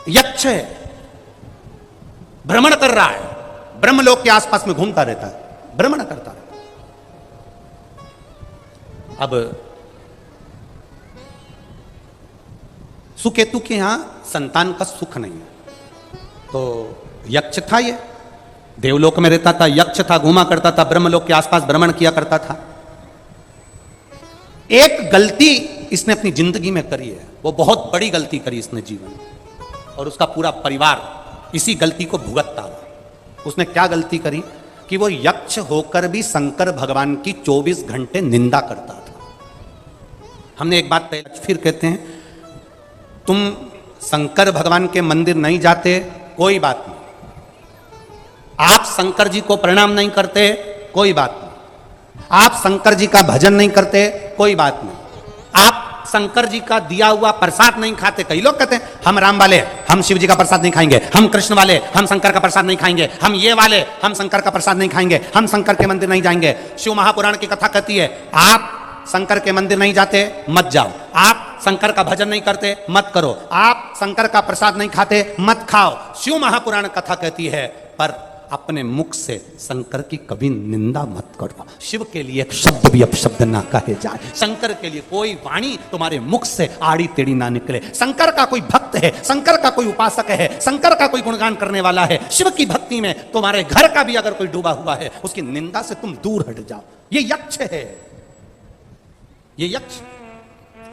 यक्ष है, भ्रमण कर रहा है, ब्रह्मलोक के आसपास में घूमता रहता है, भ्रमण करता है। अब सुकेतु के यहां संतान का सुख नहीं है, तो यक्ष था, ये देवलोक में रहता था, यक्ष था, घूमा करता था, ब्रह्मलोक के आसपास भ्रमण किया करता था। एक गलती इसने अपनी जिंदगी में करी है, वो बहुत बड़ी गलती करी इसने जीवन में, और उसका पूरा परिवार इसी गलती को भुगतता हुआ। उसने क्या गलती करी कि वो यक्ष होकर भी शंकर भगवान की 24 घंटे निंदा करता था। हमने एक बात पहले फिर कहते हैं, तुम शंकर भगवान के मंदिर नहीं जाते कोई बात नहीं, आप शंकर जी को प्रणाम नहीं करते कोई बात नहीं, आप शंकर जी का भजन नहीं करते कोई बात नहीं, आप शंकर जी का दिया हुआ प्रसाद नहीं खाते। कई लोग कहते हैं हम राम वाले हम शिव जी का प्रसाद नहीं खाएंगे, हम कृष्ण वाले हम शंकर का प्रसाद नहीं खाएंगे, हम ये वाले हम शंकर का प्रसाद नहीं खाएंगे, हम शंकर के मंदिर नहीं जाएंगे। शिव महापुराण की कथा कहती है आप शंकर के मंदिर नहीं जाते मत जाओ, आप शंकर का भजन नहीं करते मत करो, आप शंकर का प्रसाद नहीं खाते मत खाओ। शिव महापुराण कथा कहती है पर अपने मुख से शंकर की कभी निंदा मत करो। शिव के लिए एक शब्द भी अपशब्द ना कहे जाए, शंकर के लिए कोई वाणी तुम्हारे मुख से आड़ी टेढ़ी ना निकले। शंकर का कोई भक्त है, शंकर का कोई उपासक है, शंकर का कोई गुणगान करने वाला है, शिव की भक्ति में तुम्हारे घर का भी अगर कोई डूबा हुआ है उसकी निंदा से तुम दूर हट जाओ। ये यक्ष है, ये यक्ष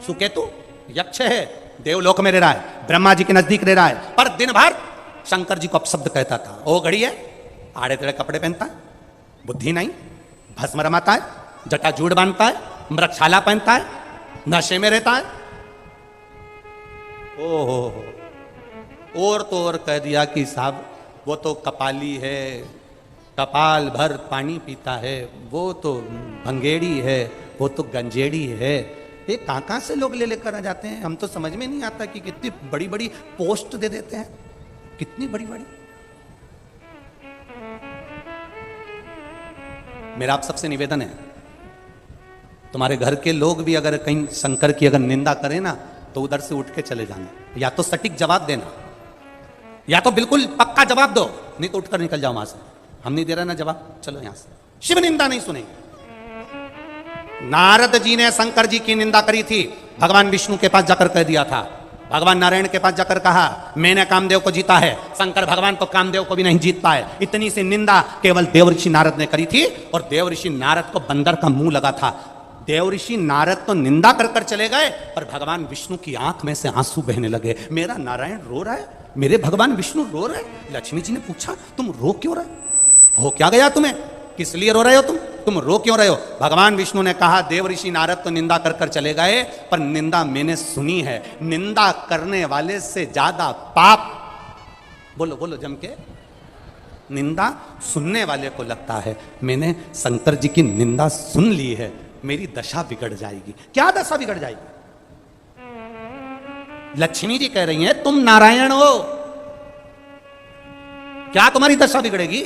सुकेतु यक्ष है, देवलोक में रह रहा है, ब्रह्मा जी के नजदीक रह रहा है, पर दिन भर शंकर जी को अपशब्द कहता था। ओ घड़ी है, आड़े तेड़े कपड़े पहनता है, बुद्धि नहीं, भस्म रमाता है, जटाजूड़ बांधता है, मृगशाला पहनता है, नशे में रहता है। ओहो, और तो और कह दिया कि साहब वो तो कपाली है, कपाल भर पानी पीता है, वो तो भंगेड़ी है, वो तो गंजेड़ी है। ये कहां से लोग ले लेकर आ जाते हैं, हम तो समझ में नहीं आता कि कितनी बड़ी बड़ी पोस्ट दे देते हैं, कितनी बड़ी बड़ी। मेरा आप सबसे निवेदन है, तुम्हारे घर के लोग भी अगर कहीं शंकर की अगर निंदा करें ना तो उधर से उठ के चले जाना, या तो सटीक जवाब देना, या तो बिल्कुल पक्का जवाब दो, नहीं तो उठकर निकल जाओ वहां से। हम नहीं दे रहे ना जवाब, चलो यहां से। शिव निंदा नहीं सुनेंगे। नारद जी ने शंकर जी की निंदा करी थी, भगवान विष्णु के पास जाकर कह दिया था, भगवान नारायण के पास जाकर कहा मैंने कामदेव को जीता है, शंकर भगवान तो कामदेव को भी नहीं जीत पाए। इतनी सी निंदा केवल देवऋषि नारद ने करी थी, और देवऋषि नारद को बंदर का मुंह लगा था। देवऋषि नारद तो निंदा कर कर चले गए, पर भगवान विष्णु की आंख में से आंसू बहने लगे। मेरा नारायण रो रहा है, मेरे भगवान विष्णु रो रहे। लक्ष्मी जी ने पूछा तुम रो क्यों रहे हो, क्या गया तुम्हें, किस लिए रो रहे हो तुम रो क्यों रहे हो? भगवान विष्णु ने कहा देवऋषि नारद तो निंदा कर कर चले गए, पर निंदा मैंने सुनी है, निंदा करने वाले से ज्यादा पाप, बोलो बोलो जम के, निंदा सुनने वाले को लगता है मैंने शंकर जी की निंदा सुन ली है, मेरी दशा बिगड़ जाएगी। क्या दशा बिगड़ जाएगी? लक्ष्मी जी कह रही हैं तुम नारायण हो, क्या तुम्हारी दशा बिगड़ेगी?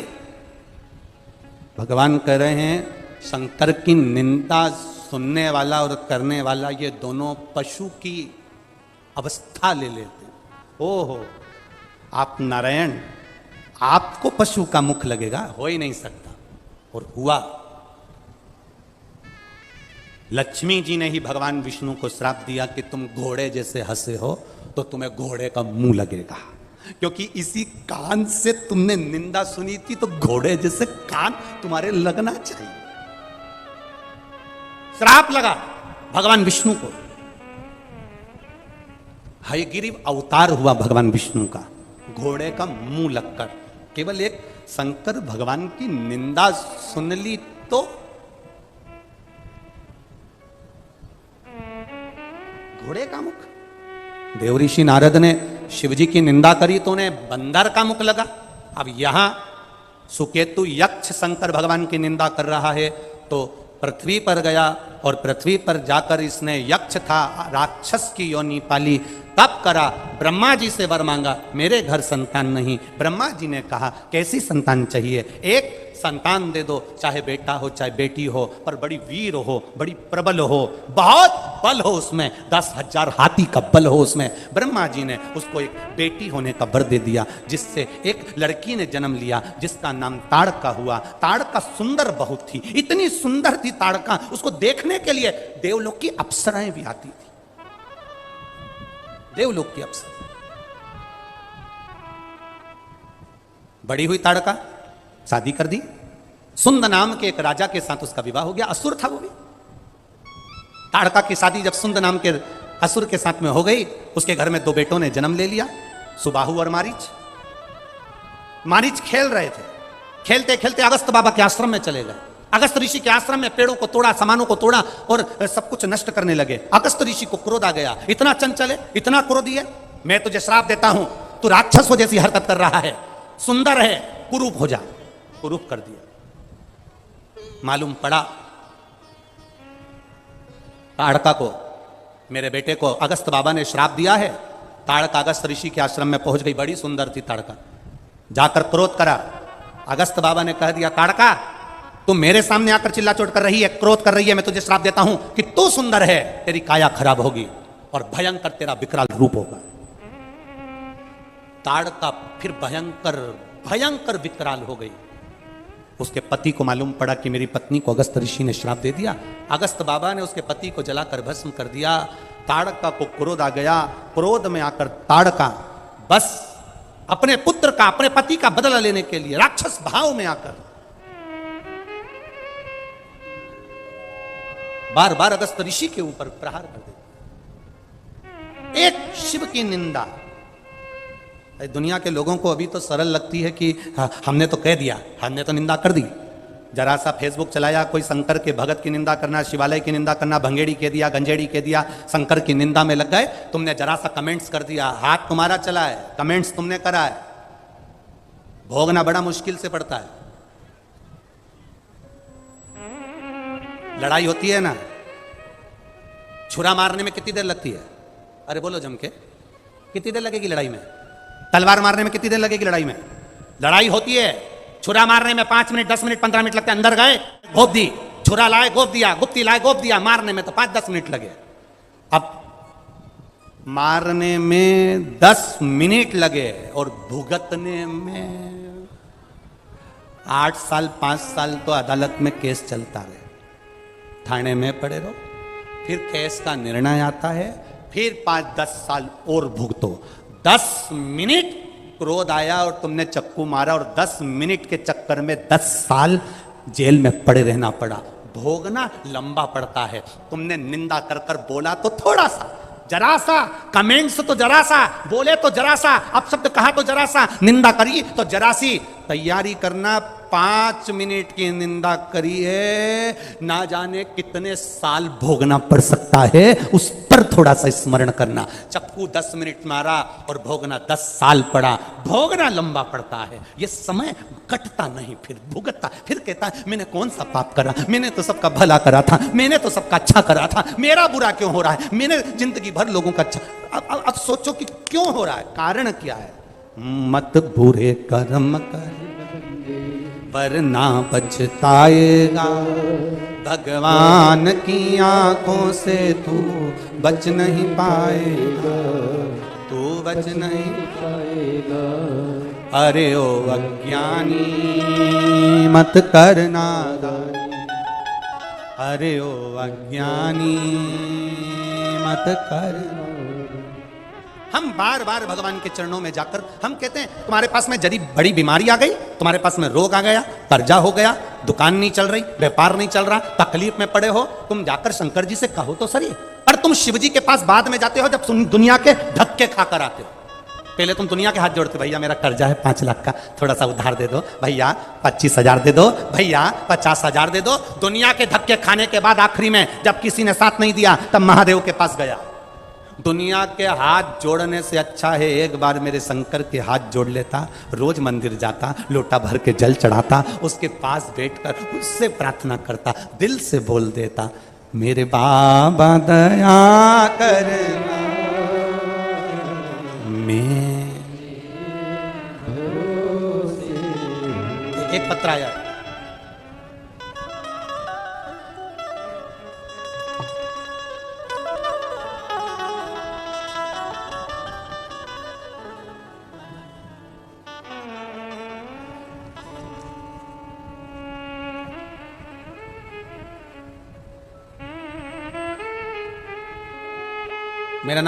भगवान कह रहे हैं शंकर की निंदा सुनने वाला और करने वाला ये दोनों पशु की अवस्था ले लेते हैं। ओहो, आप नारायण, आपको पशु का मुख लगेगा, हो ही नहीं सकता। और हुआ, लक्ष्मी जी ने ही भगवान विष्णु को श्राप दिया कि तुम घोड़े जैसे हंसे हो तो तुम्हें घोड़े का मुंह लगेगा, क्योंकि इसी कान से तुमने निंदा सुनी थी, तो घोड़े जैसे कान तुम्हारे लगना चाहिए। श्राप लगा भगवान विष्णु को। हयग्रीव अवतार हुआ भगवान विष्णु का, घोड़े का मुंह लगकर। केवल एक शंकर भगवान की निंदा सुन ली तो घोड़े का मुख। देवऋषि नारद ने शिव जी की निंदा करी तो उन्हें बंदर का मुख लगा। अब यहां सुकेतु यक्ष शंकर भगवान की निंदा कर रहा है, तो पृथ्वी पर गया और पृथ्वी पर जाकर इसने, यक्ष था, राक्षस की योनि पाली, तप करा, ब्रह्मा जी से वर मांगा, मेरे घर संतान नहीं। ब्रह्मा जी ने कहा कैसी संतान चाहिए? एक संतान दे दो, चाहे बेटा हो चाहे बेटी हो, पर बड़ी वीर हो, बड़ी प्रबल हो, बहुत बल हो उसमें, 10,000 हाथी का बल हो उसमें। ब्रह्मा जी ने उसको एक बेटी होने का वर दे दिया, जिससे एक लड़की ने जन्म लिया, जिसका नाम ताड़का हुआ। ताड़का सुंदर बहुत थी, इतनी सुंदर थी ताड़का, उसको देखने के लिए देवलोक की अप्सराएं भी आती थी, देवलोक की अप्सरा। बड़ी हुई ताड़का, शादी कर दी, सुंद नाम के एक राजा के साथ उसका विवाह हो गया। असुर था वो भी। ताड़का की शादी जब सुंद नाम के असुर के साथ में हो गई, उसके घर में 2 बेटों ने जन्म ले लिया, सुबाहु और मारीच। मारीच खेल रहे थे, खेलते खेलते अगस्त बाबा के आश्रम में चले गए। अगस्त ऋषि के आश्रम में पेड़ों को तोड़ा, सामानों को तोड़ा और सब कुछ नष्ट करने लगे। अगस्त ऋषि को क्रोध आ गया, इतना चंचल है, इतना क्रोधी है, मैं तुझे श्राप देता हूं, तू राक्षसों जैसी हरकत कर रहा है, सुंदर है, कुरूप हो जा। कुरूप कर दिया। मालूम पड़ा ताड़का को, मेरे बेटे को अगस्त बाबा ने श्राप दिया है। ताड़का अगस्त ऋषि के आश्रम में पहुंच गई, बड़ी सुंदर थी ताड़का। जाकर क्रोध करा। अगस्त बाबा ने कह दिया, ताड़का तू मेरे सामने आकर चिल्ला चोट कर रही है, क्रोध कर रही है, मैं तुझे श्राप देता हूं कि तू सुंदर है, तेरी काया खराब होगी और भयंकर तेरा विकराल रूप होगा। ताड़का फिर भयंकर भयंकर विकराल हो गई। उसके पति को मालूम पड़ा कि मेरी पत्नी को अगस्त ऋषि ने श्राप दे दिया। अगस्त बाबा ने उसके पति को जलाकर भस्म कर दिया। ताड़का को क्रोध आ गया। क्रोध में आकर ताड़का बस अपने पुत्र का, अपने पति का बदला लेने के लिए राक्षस भाव में आकर बार बार अगस्त ऋषि के ऊपर प्रहार कर देती। एक शिव की निंदा। दुनिया के लोगों को अभी तो सरल लगती है कि हमने तो कह दिया, हमने तो निंदा कर दी। जरा सा फेसबुक चलाया, कोई शंकर के भगत की निंदा करना, शिवालय की निंदा करना, भंगेड़ी कह दिया, गंजेड़ी कह दिया, शंकर की निंदा में लग गए। तुमने जरा सा कमेंट्स कर दिया, हाथ तुम्हारा चला है, कमेंट्स तुमने करा है। भोगना बड़ा मुश्किल से पड़ता है। लड़ाई होती है ना, छुरा मारने में कितनी देर लगती है? अरे बोलो जम के, कितनी देर लगेगी लड़ाई में? तलवार मारने में कितनी देर लगेगी लड़ाई में? लड़ाई होती है, छुरा मारने में 5 मिनट, 10 मिनट, 15 मिनट लगते हैं। अंदर गए, गोप दी, छुरा लाए, गोप दिया, गुप्ती लाए, गोप दिया। मारने में तो 5-10 मिनट लगे। अब मारने में 10 मिनट लगे और भुगतने में 8 साल 5 साल तो अदालत में केस चलता रहे, थाने में पड़े रहो, फिर केस का निर्णय आता है, फिर 5-10 साल और भुगतो। 10 मिनट क्रोध आया और तुमने चक्कू मारा और 10 मिनट के चक्कर में 10 साल जेल में पड़े रहना पड़ा। भोगना लंबा पड़ता है। तुमने निंदा कर कर बोला तो थोड़ा सा, जरा सा, कमेंट्स तो जरा सा, बोले तो जरा सा, अपशब्द कहा तो जरा सा, निंदा करी तो जरा सी। तैयारी करना, 5 मिनट की निंदा करी है, ना जाने कितने साल भोगना पड़ सकता है, उस पर थोड़ा सा स्मरण करना। चक्कू 10 मिनट मारा और भोगना 10 साल पड़ा। भोगना लंबा पड़ता है, ये समय कटता नहीं, फिर भुगतता, फिर कहता है मैंने कौन सा पाप करा, मैंने तो सबका भला करा था, मैंने तो सबका अच्छा करा था, मेरा बुरा क्यों हो रहा है, मैंने जिंदगी भर लोगों का अच्छा। अब सोचो कि क्यों हो रहा है, कारण क्या है? मत बुरे कर्म कर वरना पछताएगा, भगवान की आंखों से तू बच नहीं पाएगा, तू बच नहीं पाएगा। अरे ओ अज्ञानी मत करना दानी, अरे ओ अज्ञानी मत करना। हम बार बार भगवान के चरणों में जाकर हम कहते हैं तुम्हारे पास में यदि बड़ी बीमारी आ गई, तुम्हारे पास में रोग आ गया, कर्जा हो गया, दुकान नहीं चल रही, व्यापार नहीं चल रहा, तकलीफ में पड़े हो, तुम जाकर शंकर जी से कहो तो सही। और तुम शिव जी के पास बाद में जाते हो जब दुनिया के धक्के खाकर आते हो। पहले तुम दुनिया के हाथ जोड़ते, भैया मेरा कर्जा है 5 लाख का, थोड़ा सा उधार दे दो, भैया 25,000 दे दो, भैया 50,000 दे दो। दुनिया के धक्के खाने के बाद आखिरी में जब किसी ने साथ नहीं दिया तब महादेव के पास गया। दुनिया के हाथ जोड़ने से अच्छा है एक बार मेरे शंकर के हाथ जोड़ लेता, रोज मंदिर जाता, लोटा भर के जल चढ़ाता, उसके पास बैठकर उससे प्रार्थना करता, दिल से बोल देता मेरे बाबा दया करना, में। एक पत्र आया, मेरा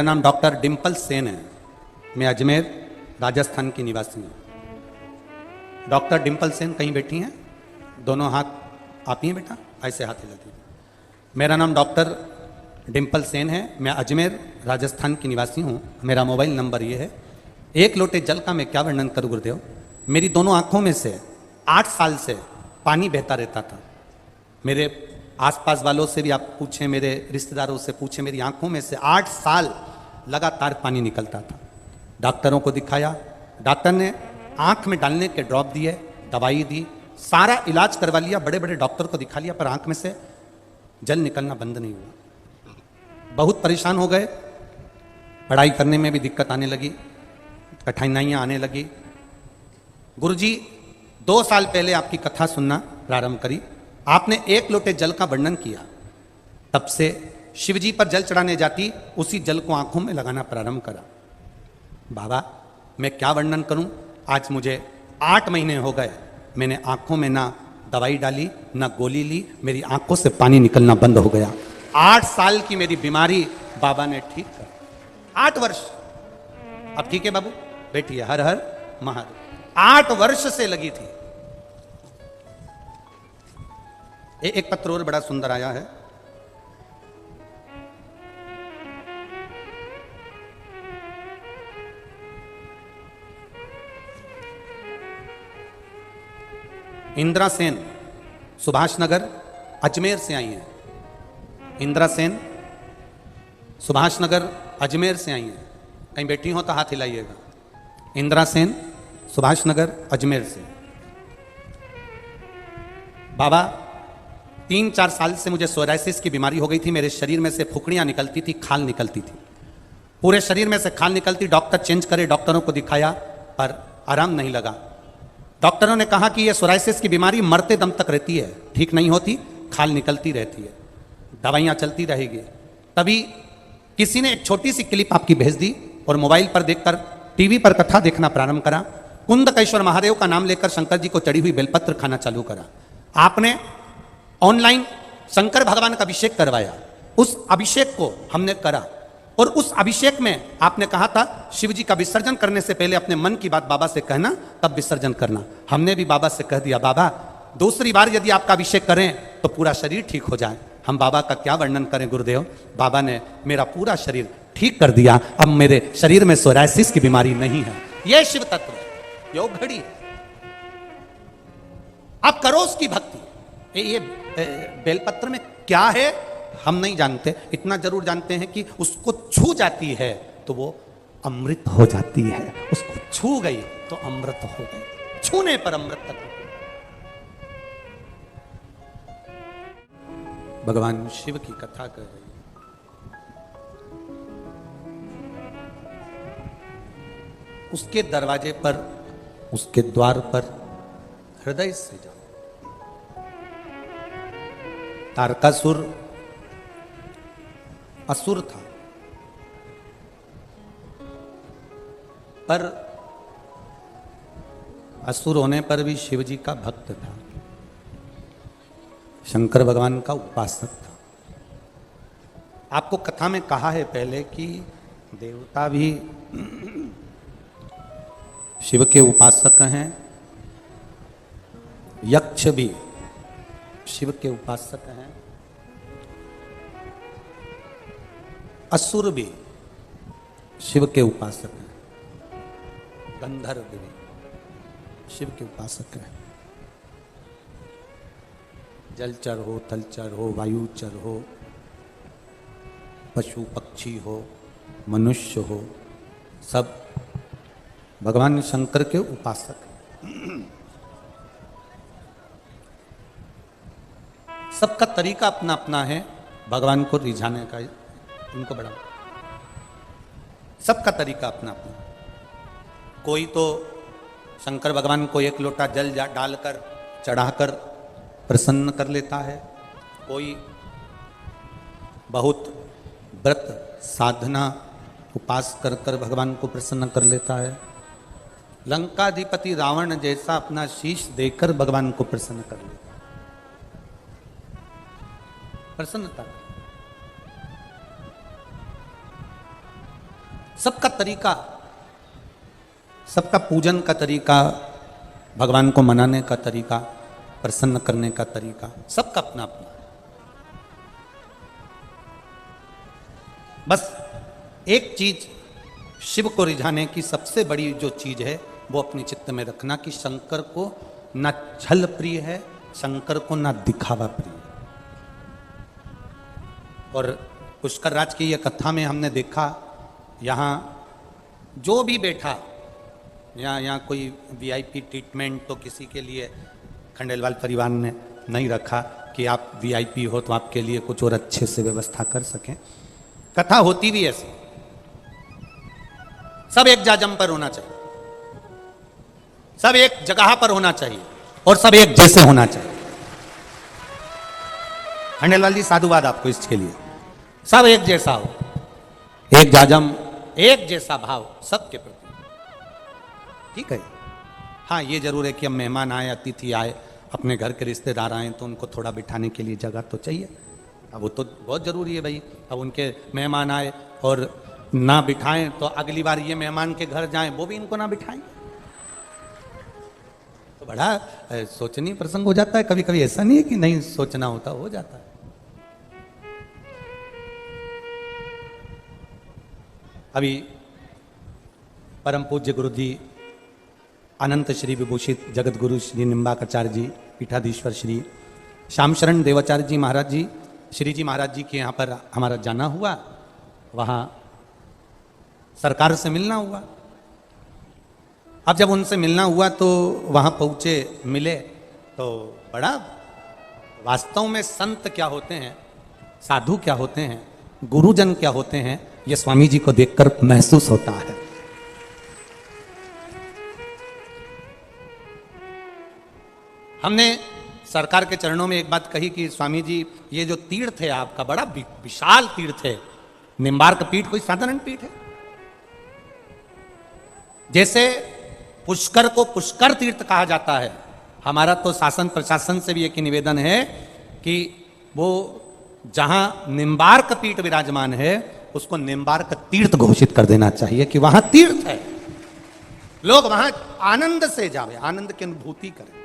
नाम डॉक्टर डिम्पल सेन है। मैं अजमेर राजस्थान की निवासी हूँ। डॉक्टर डिम्पल सेन कहीं बैठी हैं? दोनों हाथ आप ही हैं बेटा, ऐसे हाथ हिलाती हैं। मेरा नाम डॉक्टर डिम्पल सेन है। मैं अजमेर राजस्थान की निवासी हूँ। मेरा मोबाइल नंबर ये है। एक लोटे जल का मैं क्या वर्णन करूँ गुरुदेव। मेरी दोनों आंखों में से 8 साल से पानी बहता रहता था। मेरे आसपास वालों से भी आप पूछें, मेरे रिश्तेदारों से पूछें, मेरी आंखों में से 8 साल लगातार पानी निकलता था। डॉक्टरों को दिखाया, डॉक्टर ने आंख में डालने के ड्रॉप दिए, दवाई दी, सारा इलाज करवा लिया, बड़े बड़े डॉक्टर को दिखा लिया, पर आंख में से जल निकलना बंद नहीं हुआ। बहुत परेशान हो गए। पढ़ाई करने में भी दिक्कत आने लगी, कठिनाइयाँ आने लगी। गुरुजी 2 साल पहले आपकी कथा सुनना प्रारंभ करी। आपने 1 लोटे जल का वर्णन किया। तब से शिवजी पर जल चढ़ाने जाती, उसी जल को आंखों में लगाना प्रारंभ करा। बाबा मैं क्या वर्णन करूं। आज मुझे 8 महीने हो गए, मैंने आंखों में ना दवाई डाली ना गोली ली, मेरी आंखों से पानी निकलना बंद हो गया। 8 साल की मेरी बीमारी बाबा ने ठीक कर, 8 वर्ष। अब ठीक है बाबू, बैठिए, हर हर महादेव। 8 वर्ष से लगी थी। एक पत्र और बड़ा सुंदर आया है। इंदिरा सेन सुभाष नगर अजमेर से आई हैं। इंदिरा सेन सुभाष नगर अजमेर से आई हैं। कहीं बैठी हो तो हाथ हिलाइएगा। इंदिरा सेन सुभाष नगर अजमेर से। बाबा 3-4 साल से मुझे सोराइसिस की बीमारी हो गई थी। मेरे शरीर में से फुकड़ियां निकलती थी, खाल निकलती थी, पूरे शरीर में से खाल निकलती। डॉक्टर चेंज करे, डॉक्टरों को दिखाया, पर आराम नहीं लगा। डॉक्टरों ने कहा कि यह सोराइसिस की बीमारी मरते दम तक रहती है, ठीक नहीं होती, खाल निकलती रहती है, दवाइयां चलती रहेगी। तभी किसी ने एक छोटी सी क्लिप आपकी भेज दी और मोबाइल पर देखकर टीवी पर कथा देखना प्रारंभ करा। कुंदकेश्वर महादेव का नाम लेकर शंकर जी को चढ़ी हुई बेलपत्र खाना चालू करा। आपने ऑनलाइन शंकर भगवान का अभिषेक करवाया। उस अभिषेक को हमने करा और उस अभिषेक में आपने कहा था शिव जी का विसर्जन करने से पहले अपने मन की बात बाबा से कहना, तब विसर्जन करना। हमने भी बाबा से कह दिया, बाबा दूसरी बार यदि आपका अभिषेक करें तो पूरा शरीर ठीक हो जाए। हम बाबा का क्या वर्णन करें गुरुदेव। बाबा ने मेरा पूरा शरीर ठीक कर दिया। अब मेरे शरीर में सोराइसिस की बीमारी नहीं है। यह शिव तत्व है, योग घड़ी। आप करो उसकी भक्ति। ये बेलपत्र में क्या है हम नहीं जानते, इतना जरूर जानते हैं कि उसको छू जाती है तो वो अमृत हो जाती है। उसको छू गई तो अमृत हो गई, छूने पर अमृत तक। भगवान शिव की कथा कर रही है। उसके दरवाजे पर, उसके द्वार पर हृदय से जाओ। तारकासुर असुर था, पर असुर होने पर भी शिव जी का भक्त था, शंकर भगवान का उपासक था। आपको कथा में कहा है पहले कि देवता भी शिव के उपासक हैं, यक्ष भी शिव के उपासक हैं, असुर भी शिव के उपासक हैं, गंधर्व भी शिव के उपासक हैं। जलचर हो, थलचर हो, वायुचर हो, पशु पक्षी हो, मनुष्य हो, सब भगवान शंकर के उपासक हैं। सबका तरीका अपना अपना है भगवान को रिझाने का। इनको बड़ा सबका तरीका अपना अपना। कोई तो शंकर भगवान को एक लोटा जल डालकर चढ़ाकर प्रसन्न कर लेता है, कोई बहुत व्रत साधना उपास कर कर भगवान को प्रसन्न कर लेता है। लंकाधिपति रावण जैसा अपना शीश देकर भगवान को प्रसन्न कर लेता है। प्रसन्नता सबका तरीका, सबका पूजन का तरीका, भगवान को मनाने का तरीका, प्रसन्न करने का तरीका, सबका अपना अपना। बस एक चीज शिव को रिझाने की सबसे बड़ी जो चीज है वो अपने चित्त में रखना कि शंकर को ना छल प्रिय है, शंकर को ना दिखावा प्रिय। और पुष्कर राज की यह कथा में हमने देखा, यहाँ जो भी बैठा, यहाँ कोई वीआईपी ट्रीटमेंट तो किसी के लिए खंडेलवाल परिवार ने नहीं रखा कि आप वीआईपी हो तो आपके लिए कुछ और अच्छे से व्यवस्था कर सकें। कथा होती भी ऐसी, सब एक जाजम पर होना चाहिए, सब एक जगह पर होना चाहिए और सब एक जैसे होना चाहिए। खंडेलवाल जी साधुवाद आपको इसके लिए, सब एक जैसा हो, एक जाजम, एक जैसा भाव सबके प्रति, ठीक है। हाँ ये जरूर है कि अब मेहमान आए, अतिथि आए, अपने घर के रिश्तेदार आए तो उनको थोड़ा बिठाने के लिए जगह तो चाहिए। अब वो तो बहुत जरूरी है भाई। अब उनके मेहमान आए और ना बिठाएं तो अगली बार ये मेहमान के घर जाएं वो भी इनको ना बिठाएं, तो बड़ा सोचनीय प्रसंग हो जाता है। कभी कभी ऐसा नहीं है कि नहीं सोचना होता, हो जाता है। अभी परम पूज्य गुरु जी अनंत श्री विभूषित जगत गुरु श्री निम्बाकाचार्य जी, पीठाधीश्वर श्री श्याम शरण देवाचार्य जी महाराज जी, श्री जी महाराज जी के यहाँ पर हमारा जाना हुआ, वहाँ सरकार से मिलना हुआ। अब जब उनसे मिलना हुआ तो वहाँ पहुँचे, मिले तो बड़ा, वास्तव में संत क्या होते हैं, साधु क्या होते हैं, गुरुजन क्या होते हैं, ये स्वामी जी को देखकर महसूस होता है। हमने सरकार के चरणों में एक बात कही कि स्वामी जी ये जो तीर्थ है आपका बड़ा विशाल तीर्थ है, निम्बार्क पीठ कोई साधारण पीठ है। जैसे पुष्कर को पुष्कर तीर्थ कहा जाता है, हमारा तो शासन प्रशासन से भी एक ही निवेदन है कि वो जहां निम्बार्क पीठ विराजमान है उसको निम्बार्क तीर्थ घोषित कर देना चाहिए कि वहां तीर्थ है, लोग वहां आनंद से जावे, आनंद की अनुभूति करें।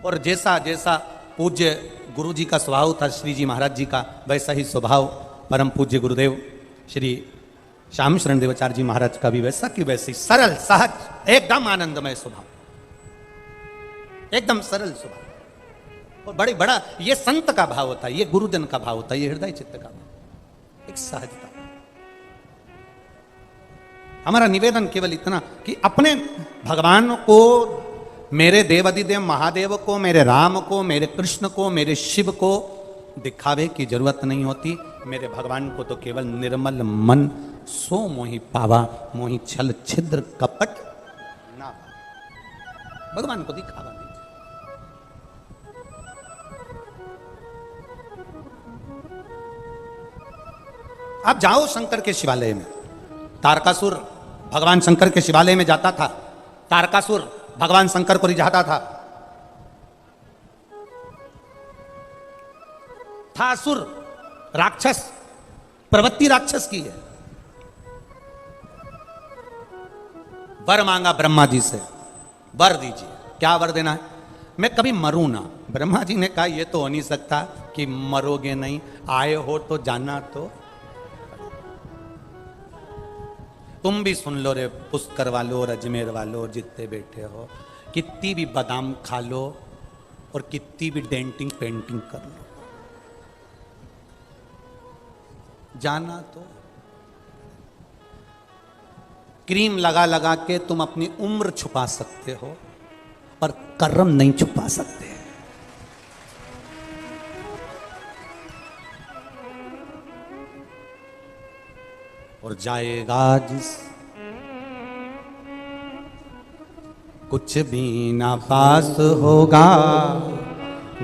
और जैसा जैसा पूज्य गुरु जी का स्वभाव था, श्री जी महाराज जी का, वैसा ही स्वभाव परम पूज्य गुरुदेव श्री श्याम शरण देवाचार्य जी महाराज का भी वैसा कि वैसे सरल सहज एकदम आनंदमय स्वभाव, एकदम सरल स्वभाव। और बड़ी बड़ा ये संत का भाव होता है, ये गुरुजन का भाव होता है, ये हृदय चित्त का भाव, एक सहजता। हमारा निवेदन केवल इतना कि अपने भगवान को, मेरे देवाधिदेव महादेव को, मेरे राम को, मेरे कृष्ण को, मेरे शिव को दिखावे की जरूरत नहीं होती। मेरे भगवान को तो केवल निर्मल मन सो मोहि पावा, मोहि छल छिद्र कपट ना, भगवान को दिखावा दीजिए। आप जाओ शंकर के शिवालय में, तारकासुर भगवान शंकर के शिवालय में जाता था, तारकासुर भगवान शंकर को रिझाता था, था असुर राक्षस, प्रवृत्ति राक्षस की है। वर मांगा ब्रह्मा जी से, वर दीजिए, क्या वर देना है? मैं कभी मरूं ना। ब्रह्मा जी ने कहा यह तो हो नहीं सकता कि मरोगे नहीं, आए हो तो जाना तो। तुम भी सुन लो रे पुष्कर वालो और अजमेर वालो, जितने बैठे हो, कितनी भी बादाम खा लो और कितनी भी डेंटिंग पेंटिंग कर लो, जाना तो। क्रीम लगा लगा के तुम अपनी उम्र छुपा सकते हो पर कर्म नहीं छुपा सकते। और जाएगा जिस कुछ भी ना पास होगा,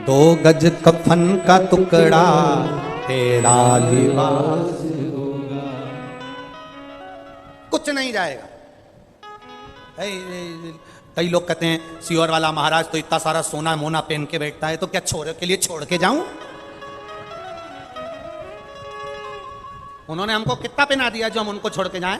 2 गज कफन का टुकड़ा तेरा लिबास होगा। कुछ नहीं जाएगा। कई लोग कहते हैं सियोर वाला महाराज तो इतना सारा सोना मोना पहन के बैठता है, तो क्या छोरे के लिए छोड़ के जाऊं? उन्होंने हमको कितना पहना दिया जो हम उनको छोड़ के जाएं?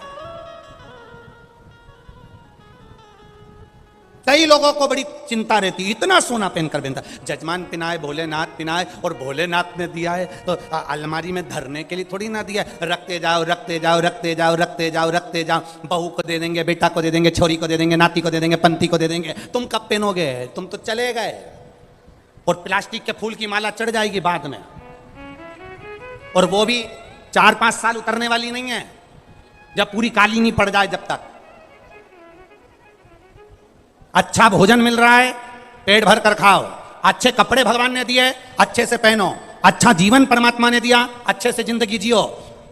कई लोगों को बड़ी चिंता रहती है, इतना सोना पहनकर पहनता। जजमान पिनाए, भोलेनाथ पिनाए, और भोलेनाथ ने दिया है तो अलमारी में धरने के लिए थोड़ी ना दिया है। रखते जाओ रखते जाओ रखते जाओ रखते जाओ रखते जाओ। बहू को दे देंगे, बेटा को दे देंगे, छोरी को दे देंगे, नाती को दे देंगे, पंथी को दे देंगे। तुम कब पहनोगे? तुम तो चले गए। और प्लास्टिक के फूल की माला चढ़ जाएगी बाद में, और वो भी 4-5 साल उतरने वाली नहीं है, जब पूरी काली नहीं पड़ जाए जब तक। अच्छा भोजन मिल रहा है, पेट भर कर खाओ। अच्छे कपड़े भगवान ने दिए, अच्छे से पहनो। अच्छा जीवन परमात्मा ने दिया, अच्छे से जिंदगी जियो।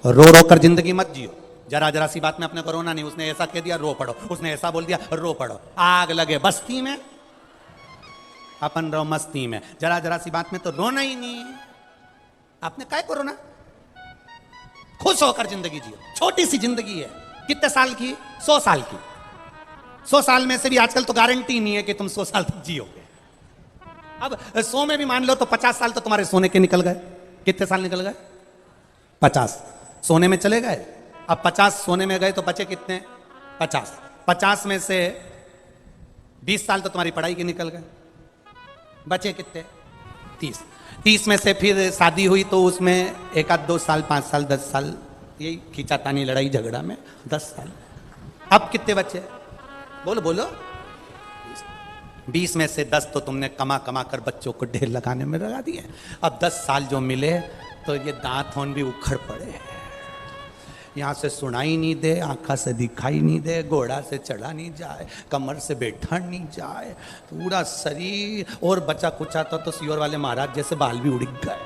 रो रो कर जिंदगी मत जियो। जरा जरा सी बात में अपने को रोना नहीं। उसने ऐसा कह दिया, रो पड़ो। उसने ऐसा बोल दिया, रो पड़ो। आग लगे बस्ती में, अपन रहो मस्ती में। जरा जरा सी बात में तो रोना ही नहीं। आपने काय को रोना? खुश होकर जिंदगी जियो। छोटी सी जिंदगी है, कितने साल की? 100 साल की। 100 साल में से भी आजकल तो गारंटी नहीं है कि तुम 100 साल तक जियोगे। अब 100 में भी मान लो तो 50 साल तो तुम्हारे सोने के निकल गए। कितने साल निकल गए? 50 सोने में चले गए। अब 50 सोने में गए तो बचे कितने? 50। 50 में से 20 साल तो तुम्हारी पढ़ाई के निकल गए। बचे कितने? 30। 30 में से फिर शादी हुई तो उसमें 1-2 साल, 5 साल, 10 साल, यही खींचातानी लड़ाई झगड़ा में 10 साल। अब कितने बचे? बोलो बोलो। 20 में से 10 तो तुमने कमा कमा कर बच्चों को ढेर लगाने में लगा दिए। अब 10 साल जो मिले तो ये दांत होन भी उखड़ पड़े। यहाँ से सुनाई नहीं दे, आंखा से दिखाई नहीं दे, घोड़ा से चढ़ा नहीं जाए, कमर से बैठा नहीं जाए, पूरा शरीर। और बचा कुचा था तो सियोर वाले महाराज जैसे बाल भी उड़ गए।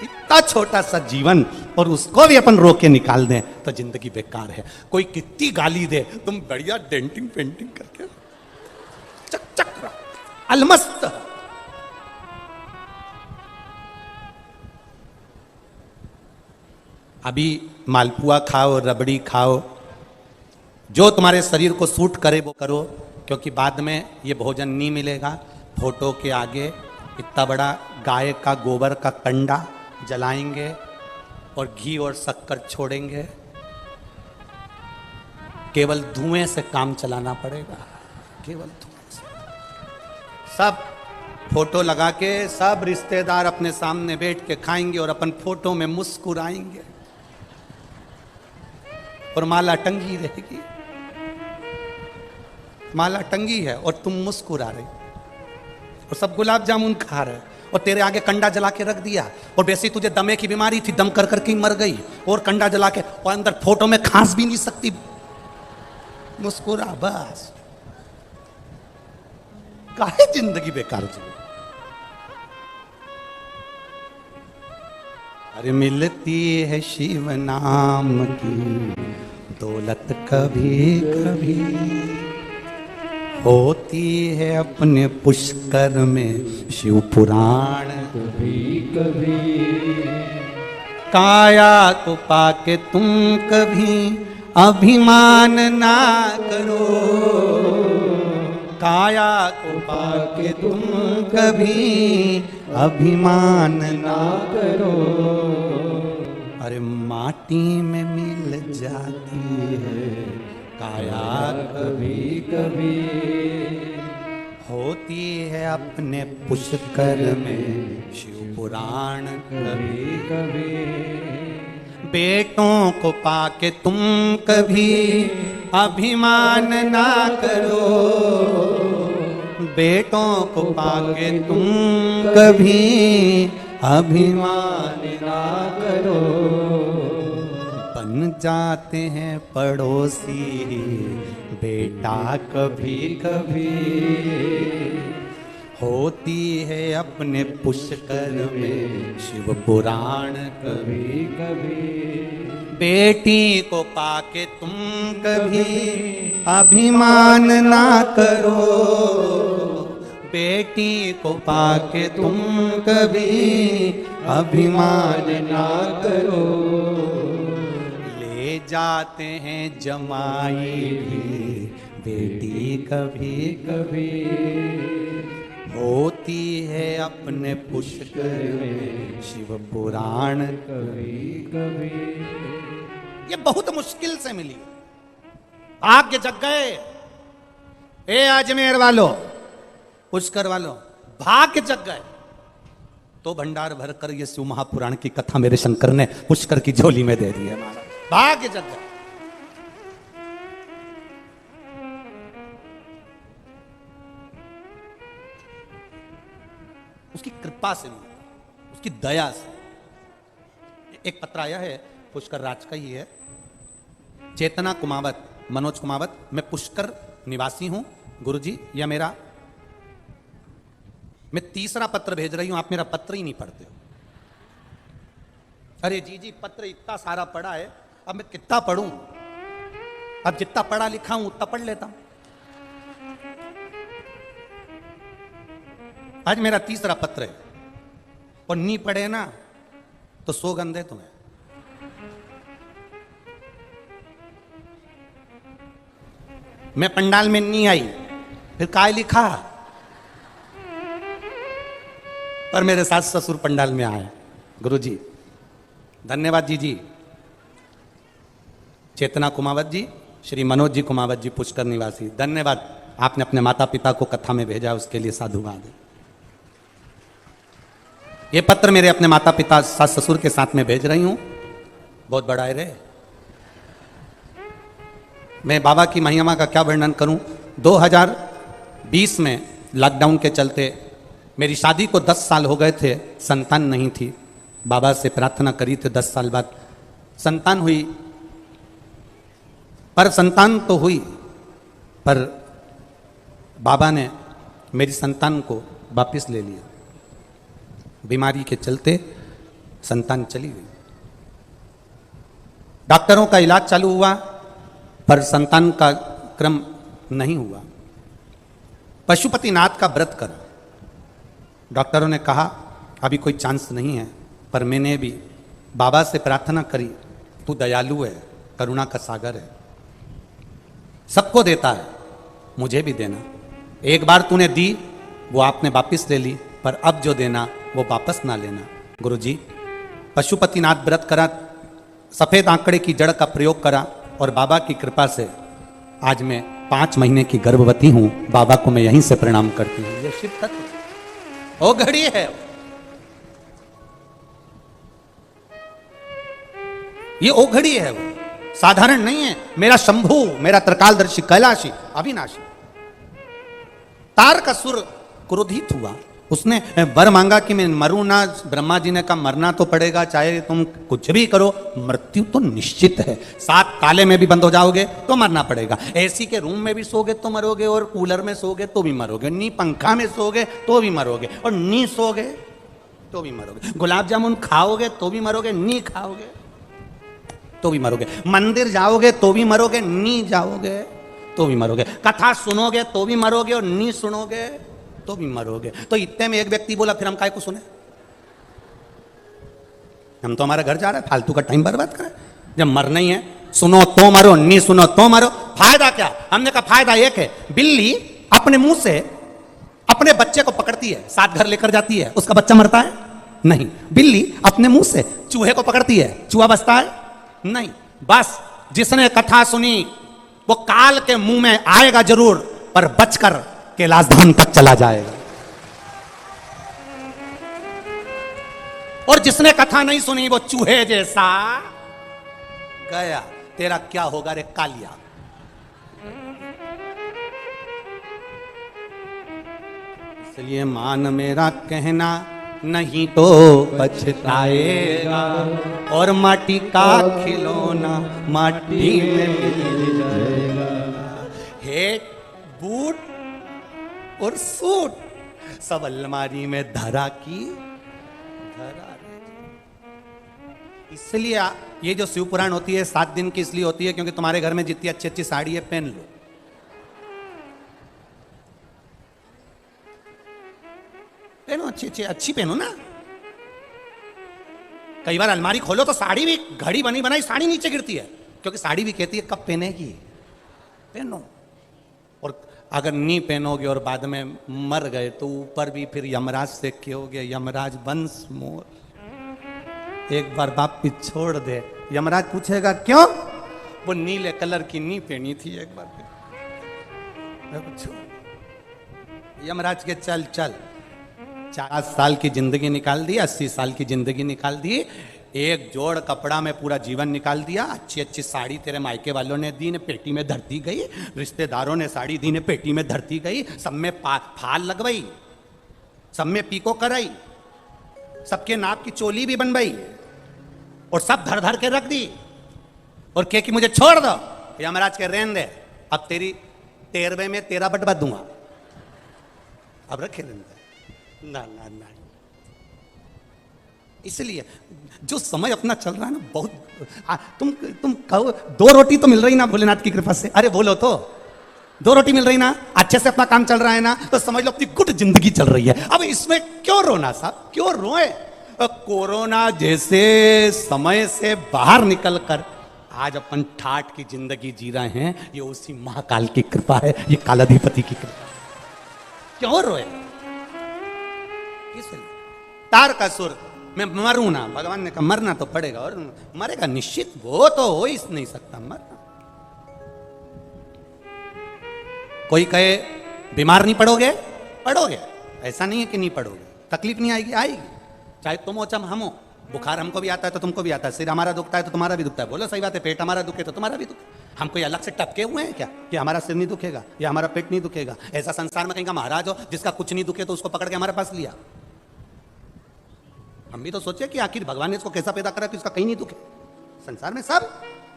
इतना छोटा सा जीवन, और उसको भी अपन रोक के निकाल दें तो जिंदगी बेकार है। कोई कितनी गाली दे, तुम बढ़िया डेंटिंग पेंटिंग करके चक चक अलमस्त। अभी मालपुआ खाओ, रबड़ी खाओ, जो तुम्हारे शरीर को सूट करे वो करो, क्योंकि बाद में ये भोजन नहीं मिलेगा। फोटो के आगे इतना बड़ा गाय का गोबर का कंडा जलाएंगे और घी और शक्कर छोड़ेंगे। केवल धुएं से काम चलाना पड़ेगा, केवल धुएं से। सब फोटो लगा के सब रिश्तेदार अपने सामने बैठ के खाएंगे और अपन फोटो में मुस्कुराएंगे, और माला टंगी रहेगी। माला टंगी है और तुम मुस्कुरा रहे, और सब गुलाब जामुन खा रहे, और तेरे आगे कंडा जला के रख दिया। और वैसे तुझे दमे की बीमारी थी, दम कर करके मर गई, और कंडा जला के, और अंदर फोटो में खांस भी नहीं सकती, मुस्कुरा बस। काहे जिंदगी बेकार जी। अरे मिलती है शिव नाम की दौलत कभी कभी, होती है अपने पुष्कर में शिव पुराण कभी कभी। काया को पाके तुम कभी अभिमान ना करो, काया को पाके तुम कभी अभिमान ना करो। अरे माटी में मिल जाती है काया कभी कभी, होती है अपने पुष्कर में शिव पुराण कभी कभी। बेटों को पाके तुम कभी अभिमान ना करो, बेटों को पाके तुम कभी अभिमान ना करो। बन जाते हैं पड़ोसी बेटा कभी कभी, होती है अपने पुष्कर में शिव पुराण कभी कभी। बेटी को पाके तुम कभी अभिमान ना करो, बेटी को पाके तुम कभी अभिमान ना करो। ले जाते हैं जमाई भी बेटी कभी कभी, होती है अपने पुष्कर में शिव पुराण कभी कभी। ये बहुत मुश्किल से मिली, भाग्य जग गए। ए अजमेर वालों, पुष्कर वालों, भाग्य जग गए तो भंडार भरकर ये शिव महापुराण की कथा मेरे शंकर ने पुष्कर की झोली में दे दी है। महाराज भाग्य जग गए। उसकी कृपा से मिला, उसकी दया से। एक पत्र आया है, पुष्कर राज का ही है। चेतना कुमावत, मनोज कुमावत, मैं पुष्कर निवासी हूं गुरुजी, या मेरा, मैं तीसरा पत्र भेज रही हूं, आप मेरा पत्र ही नहीं पढ़ते हो। अरे जी पत्र इतना सारा पढ़ा है, अब मैं कितना पढ़ूं? अब जितना पढ़ा लिखा हूं उतना पढ़ लेता हूं। आज मेरा तीसरा पत्र है और नहीं पढ़े ना तो सौगंध है तुम्हें। मैं पंडाल में नहीं आई, फिर काय लिखा? पर मेरे सास ससुर पंडाल में आए। गुरुजी धन्यवाद जी। चेतना कुमावत जी, श्री मनोज जी कुमावत जी, पुष्कर निवासी, धन्यवाद। आपने अपने माता पिता को कथा में भेजा, उसके लिए साधुवाद। ये पत्र मेरे अपने माता पिता सास ससुर के साथ में भेज रही हूं। बहुत बड़ा है रे। मैं बाबा की महिमा का क्या वर्णन करूं। 2020 में लॉकडाउन के चलते मेरी शादी को 10 साल हो गए थे, संतान नहीं थी। बाबा से प्रार्थना करी थी, 10 साल बाद संतान हुई। पर संतान तो हुई, पर बाबा ने मेरी संतान को वापस ले लिया। बीमारी के चलते संतान चली गई। डॉक्टरों का इलाज चालू हुआ, पर संतान का क्रम नहीं हुआ। पशुपतिनाथ का व्रत कर, डॉक्टरों ने कहा अभी कोई चांस नहीं है, पर मैंने भी बाबा से प्रार्थना करी, तू दयालु है, करुणा का सागर है, सबको देता है, मुझे भी देना। एक बार तूने दी, वो आपने वापिस ले ली, पर अब जो देना वो वापस ना लेना। गुरुजी पशुपतिनाथ व्रत करा, सफेद आंकड़े की जड़ का प्रयोग करा, और बाबा की कृपा से आज मैं 5 महीने की गर्भवती हूं। बाबा को मैं यहीं से प्रणाम करती हूं। ये शिव तत्व ओ घड़ी है, ये ओ घड़ी है, वो साधारण नहीं है। मेरा शंभू, मेरा त्रिकालदर्शी, कैलाशी, अविनाशी। तारकासुर क्रोधित हुआ, उसने वर मांगा कि मैं मरूं ना। ब्रह्मा जी ने कहा मरना तो पड़ेगा, चाहे तुम कुछ भी करो, मृत्यु तो निश्चित है। 7 ताले में भी बंद हो जाओगे तो मरना पड़ेगा। एसी के रूम में भी सोगे तो मरोगे, और कूलर में सोगे तो भी मरोगे, नी पंखा में सोगे तो भी मरोगे, और नी सोगे तो भी मरोगे। गुलाब जामुन खाओगे तो भी मरोगे, नी खाओगे तो भी मरोगे। मंदिर जाओगे तो भी मरोगे, नी जाओगे तो भी मरोगे। कथा सुनोगे तो भी मरोगे, और नी सुनोगे तो भी मरोगे। तो इतने में एक व्यक्ति बोला फिर हम काय को सुने, हम तो हमारे घर जा रहे हैं, फालतू का टाइम बर्बाद करें। जब मरना ही है, सुनो तो मरो, नहीं सुनो तो मरो, फायदा क्या? हमने कहा फायदा एक है, बिल्ली अपने मुंह से अपने बच्चे को पकड़ती है, साथ घर लेकर जाती है, उसका बच्चा मरता है? नहीं। बिल्ली अपने मुंह से चूहे को पकड़ती है, चूहा बचता है? नहीं। बस जिसने कथा सुनी वो काल के मुंह में आएगा जरूर, पर बचकर कैलाश धाम तक चला जाएगा। और जिसने कथा नहीं सुनी वो चूहे जैसा गया। तेरा क्या होगा रे कालिया? इसलिए मान मेरा कहना, नहीं तो पछताएगा, और माटी का खिलौना माटी में मिल जाएगा। हे बूट और सूट सब अलमारी में धरा की धरा रहे। इसलिए ये जो शिव पुराण होती है 7 दिन की इसलिए होती है क्योंकि तुम्हारे घर में जितनी अच्छी अच्छी साड़ी है पहन लो। पहनो अच्छी पहनो ना। कई बार अलमारी खोलो तो साड़ी भी घड़ी बनी बनाई साड़ी नीचे गिरती है क्योंकि साड़ी भी कहती है कब पहनेगी, पहनो। और अगर नहीं पहनोगे और बाद में मर गए तो ऊपर भी फिर यमराज से कहोगे यमराज वंश मोर, एक बार वापिस छोड़ दे। यमराज पूछेगा क्यों? वो नीले कलर की नहीं पहनी थी एक बार फिर। यमराज के चल 50 साल की जिंदगी निकाल दी, 80 साल की जिंदगी निकाल दी, एक जोड़ कपड़ा में पूरा जीवन निकाल दिया। अच्छी अच्छी साड़ी तेरे मायके वालों ने दी, ने पेटी में धरती गई, रिश्तेदारों ने साड़ी दी, ने पेटी में धरती गई, सब में फाल लगवाई, सब में पीको कराई, सबके नाप की चोली भी बनवाई और सब धर धर के रख दी और कह कि मुझे छोड़ दो। यमराज के रहने दे, अब तेरी 13वें में तेरा बटवा दूंगा, अब रखे रहने ना ना ना। इसलिए जो समय अपना चल रहा है ना बहुत तुम कहो 2 रोटी तो मिल रही ना भोलेनाथ की कृपा से, अरे बोलो तो 2 रोटी मिल रही ना, अच्छे से अपना काम चल रहा है ना, तो समझ लो अपनी गुड जिंदगी चल रही है। अब इसमें क्यों रोना साहब, क्यों रोए? कोरोना जैसे समय से बाहर निकल कर आज अपन ठाठ की जिंदगी जी रहे हैं, ये उसी महाकाल की कृपा है, ये कालाधिपति की कृपा। क्यों रोए? तारकासुर मैं मरूं ना, भगवान ने कहा मरना तो पड़ेगा और मरेगा निश्चित, वो तो हो ही नहीं सकता मरना। कोई कहे बीमार नहीं पड़ोगे, पड़ोगे, ऐसा नहीं है कि नहीं पड़ोगे, तकलीफ नहीं आएगी, आएगी, चाहे तुम हो चाहे हम हो। बुखार हमको भी आता है तो तुमको भी आता है, सिर हमारा दुखता है तो तुम्हारा भी दुखता है, बोलो सही बात है, पेट हमारा दुखे तो तुम्हारा भी दुखे। हम कोई अलग से टपके हुए हैं क्या कि हमारा सिर नहीं दुखेगा या हमारा पेट नहीं दुखेगा? ऐसा संसार में कहीं का महाराज हो जिसका कुछ नहीं दुखे तो उसको पकड़ के हमारे पास लिया? हम भी तो सोचे कि आखिर भगवान ने इसको कैसा पैदा करा कि इसका कहीं नहीं दुखे। संसार में सब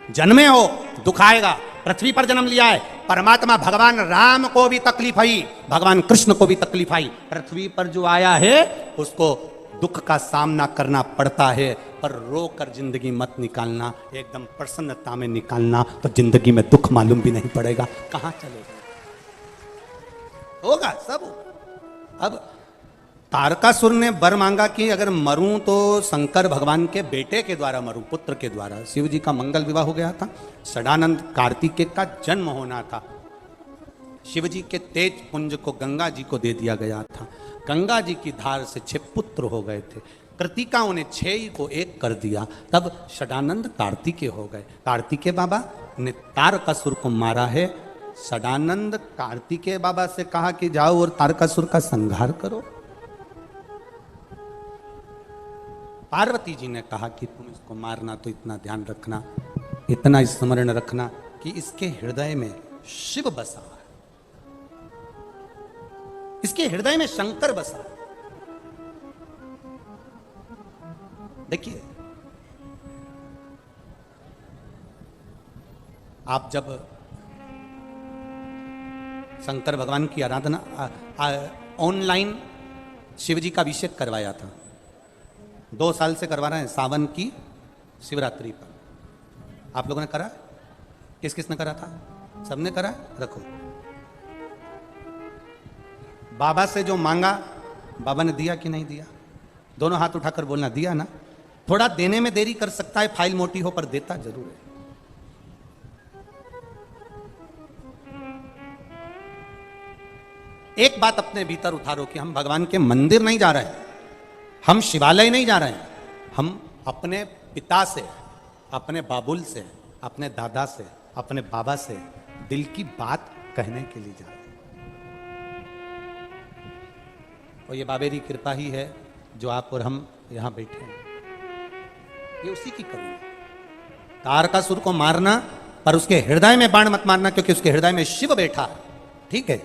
जन्मे हो दुखाएगा, पृथ्वी पर जन्म लिया है परमात्मा भगवान राम को भी तकलीफ आई, भगवान कृष्ण को भी तकलीफ आई, पृथ्वी पर जो आया है उसको दुख का सामना करना पड़ता है, पर रो कर जिंदगी मत निकालना, एकदम प्रसन्नता में निकालना, तो जिंदगी में दुख मालूम भी नहीं पड़ेगा, कहां चलेगा, होगा सब। अब तारकासुर ने वर मांगा कि अगर मरूं तो शंकर भगवान के बेटे के द्वारा मरूं, पुत्र के द्वारा। शिव जी का मंगल विवाह हो गया था, षडानंद कार्तिकेय का जन्म होना था, शिव जी के तेज पुंज को गंगा जी को दे दिया गया था, गंगा जी की धार से 6 पुत्र हो गए थे, कृतिकाओं ने 6 को 1 कर दिया, तब षडानंद कार्तिकेय हो गए। कार्तिकेय बाबा ने तारकासुर को मारा है, षडानंद कार्तिकेय बाबा से कहा कि जाओ और तारकासुर का संहार करो। पार्वती जी ने कहा कि तुम इसको मारना तो इतना ध्यान रखना, इतना स्मरण रखना कि इसके हृदय में शिव बसा है, इसके हृदय में शंकर बसा है। देखिए आप जब शंकर भगवान की आराधना ऑनलाइन शिव जी का अभिषेक करवाया था, 2 साल से करवा रहे हैं, सावन की शिवरात्रि पर। आप लोगों ने करा? किस किस ने करा था? सबने करा? रखो। बाबा से जो मांगा बाबा ने दिया कि नहीं दिया? दोनों हाथ उठाकर बोलना, दिया ना? थोड़ा देने में देरी कर सकता है, फाइल मोटी हो, पर देता जरूर है। एक बात अपने भीतर उतारो कि हम भगवान के मंदिर नहीं जा रहे हैं, हम शिवालय नहीं जा रहे हैं, हम अपने पिता से, अपने बाबुल से, अपने दादा से, अपने बाबा से दिल की बात कहने के लिए जा रहे हैं। और ये बाबेरी कृपा ही है जो आप और हम यहां बैठे हैं, ये उसी की कमी है। तारकासुर को मारना, पर उसके हृदय में बाण मत मारना, क्योंकि उसके हृदय में शिव बैठा है। ठीक है,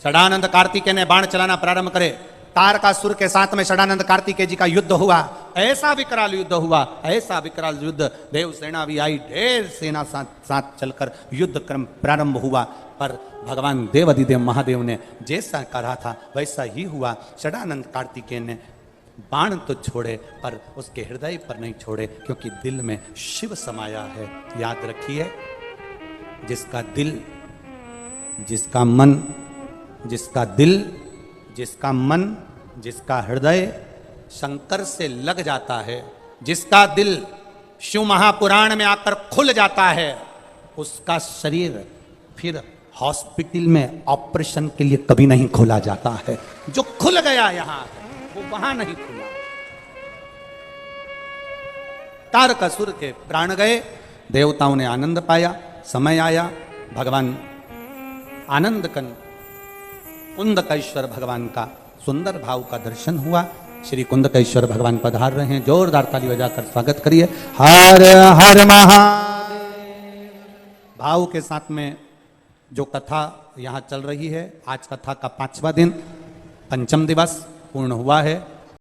षडानंद कार्तिकेय ने बाण चलाना प्रारंभ करे, तारकासुर के साथ में षडानंद कार्तिकेय जी का युद्ध हुआ, ऐसा विकराल युद्ध हुआ, ऐसा विकराल युद्ध, देव सेना भी आई, ढेर सेना साथ चलकर युद्ध क्रम प्रारंभ हुआ। पर भगवान देवाधिदेव महादेव ने जैसा कहा था वैसा ही हुआ। षडानंद कार्तिकेय ने बाण तो छोड़े पर उसके हृदय पर नहीं छोड़े, क्योंकि दिल में शिव समाया है। याद रखिए, जिसका दिल, जिसका मन, जिसका दिल, जिसका मन, जिसका हृदय शंकर से लग जाता है, जिसका दिल शिव महापुराण में आकर खुल जाता है, उसका शरीर फिर हॉस्पिटल में ऑपरेशन के लिए कभी नहीं खोला जाता है। जो खुल गया यहां वो वहां नहीं खुला। तारकासुर के प्राण गए, देवताओं ने आनंद पाया, समय आया, भगवान आनंद कन कुंदकेश्वर भगवान का सुंदर भाव का दर्शन हुआ। श्री कुंदकेश्वर भगवान पधार रहे हैं, जोरदार ताली बजाकर स्वागत करिए। हर हर महादेव। भाव के साथ में जो कथा यहाँ चल रही है, आज कथा का 5वां दिन, पंचम दिवस पूर्ण हुआ है।